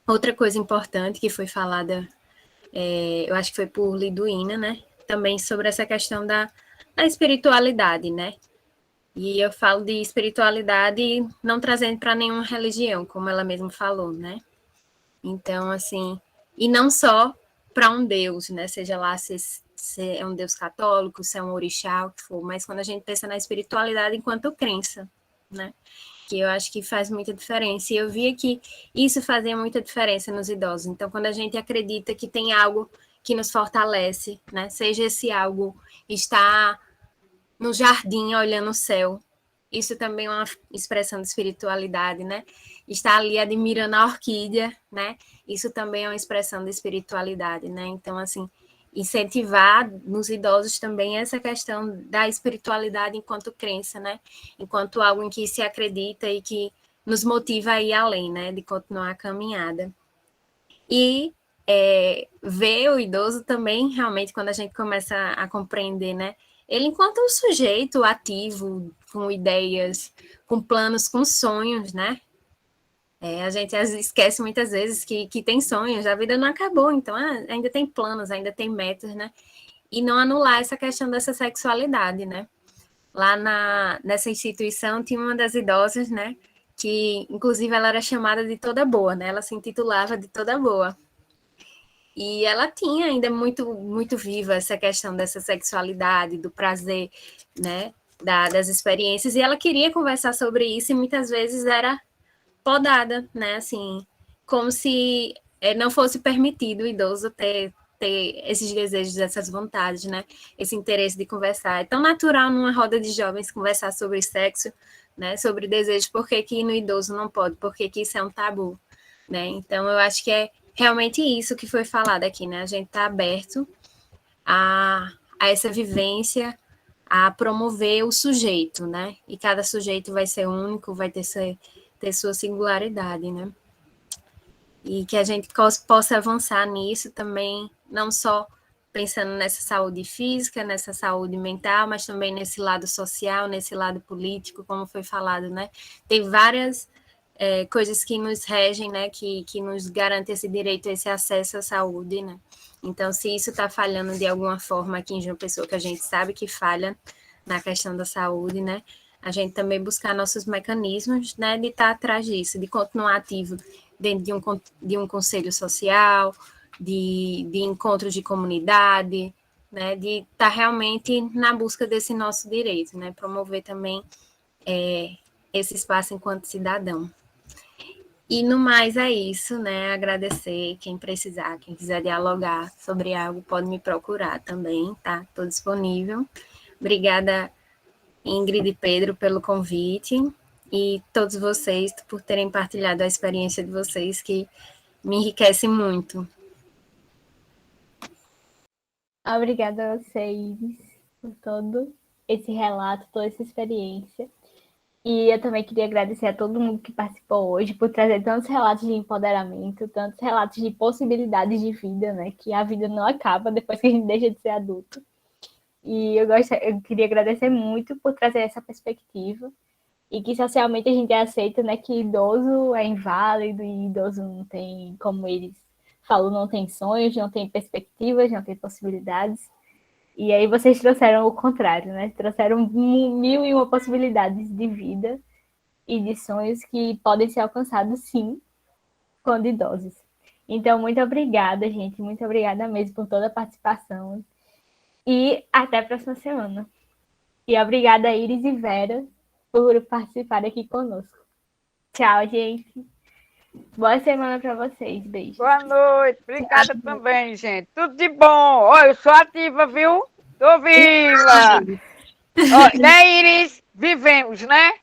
Outra coisa importante que foi falada, eu acho que foi por Liduína, né, também sobre essa questão da espiritualidade, né. E eu falo de espiritualidade não trazendo para nenhuma religião, como ela mesma falou, né? Então, assim, e não só para um Deus, né? Seja lá se é um Deus católico, se é um orixá, o que for, mas quando a gente pensa na espiritualidade enquanto crença, né? Que eu acho que faz muita diferença. E eu via que isso fazia muita diferença nos idosos. Então, quando a gente acredita que tem algo que nos fortalece, né? Seja esse algo estar no jardim olhando o céu. Isso também é uma expressão de espiritualidade, né? Estar ali admirando a orquídea, né? Isso também é uma expressão de espiritualidade, né? Então, assim, incentivar nos idosos também essa questão da espiritualidade enquanto crença, né? Enquanto algo em que se acredita e que nos motiva a ir além, né? De continuar a caminhada. E ver o idoso também, realmente, quando a gente começa a compreender, né? Ele enquanto um sujeito ativo, com ideias, com planos, com sonhos, né? A gente esquece muitas vezes que tem sonhos, a vida não acabou, então ainda tem planos, ainda tem metas, né? E não anular essa questão dessa sexualidade, né? Lá nessa instituição tinha uma das idosas, né? Que, inclusive, ela era chamada de Toda Boa, né? Ela se intitulava de Toda Boa. E ela tinha ainda muito, muito viva essa questão dessa sexualidade, do prazer, né, das experiências, e ela queria conversar sobre isso, e muitas vezes era podada, né, assim, como se não fosse permitido o idoso ter esses desejos, essas vontades, né, esse interesse de conversar. É tão natural numa roda de jovens conversar sobre sexo, né, sobre desejos, por que no idoso não pode, por que isso é um tabu, né, então eu acho que é realmente isso que foi falado aqui, né? A gente está aberto a essa vivência, a promover o sujeito, né? E cada sujeito vai ser único, vai ter sua singularidade, né? E que a gente possa avançar nisso também, não só pensando nessa saúde física, nessa saúde mental, mas também nesse lado social, nesse lado político, como foi falado, né? Tem várias coisas que nos regem, né, que nos garantem esse direito, esse acesso à saúde, né? Então, se isso está falhando de alguma forma aqui em João Pessoa, que a gente sabe que falha na questão da saúde, né? A gente também buscar nossos mecanismos, né, de estar atrás disso, de continuar ativo dentro de um conselho social, de encontros de comunidade, né, de estar realmente na busca desse nosso direito, né? Promover também esse espaço enquanto cidadão. E no mais é isso, né? Agradecer quem precisar, quem quiser dialogar sobre algo, pode me procurar também, tá? Estou disponível. Obrigada, Ingrid e Pedro, pelo convite e todos vocês por terem partilhado a experiência de vocês, que me enriquece muito. Obrigada a vocês por todo esse relato, toda essa experiência. E eu também queria agradecer a todo mundo que participou hoje por trazer tantos relatos de empoderamento, tantos relatos de possibilidades de vida, né? Que a vida não acaba depois que a gente deixa de ser adulto. E eu queria agradecer muito por trazer essa perspectiva e que socialmente a gente aceita, né, que idoso é inválido e idoso não tem, como eles falam, não tem sonhos, não tem perspectivas, não tem possibilidades. E aí vocês trouxeram o contrário, né? Trouxeram 1001 possibilidades de vida e de sonhos que podem ser alcançados, sim, quando idosos. Então, muito obrigada, gente. Muito obrigada mesmo por toda a participação. E até a próxima semana. E obrigada, Iris e Vera, por participar aqui conosco. Tchau, gente. Boa semana para vocês. Beijo. Boa noite. Obrigada também, gente. Tudo de bom. Olha, eu sou ativa, viu? Tô viva. Ó, né, Iris? Vivemos, né?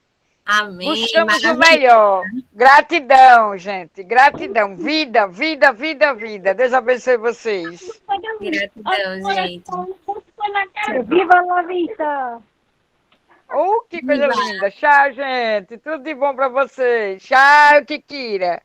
Amém. Buscamos o melhor. Gratidão, gente. Gratidão. Vida, vida, vida, vida. Deus abençoe vocês. Gratidão, gente. Viva la vida! Oh, que coisa linda. Tchau, gente. Tudo de bom para vocês. Tchau, Kikira.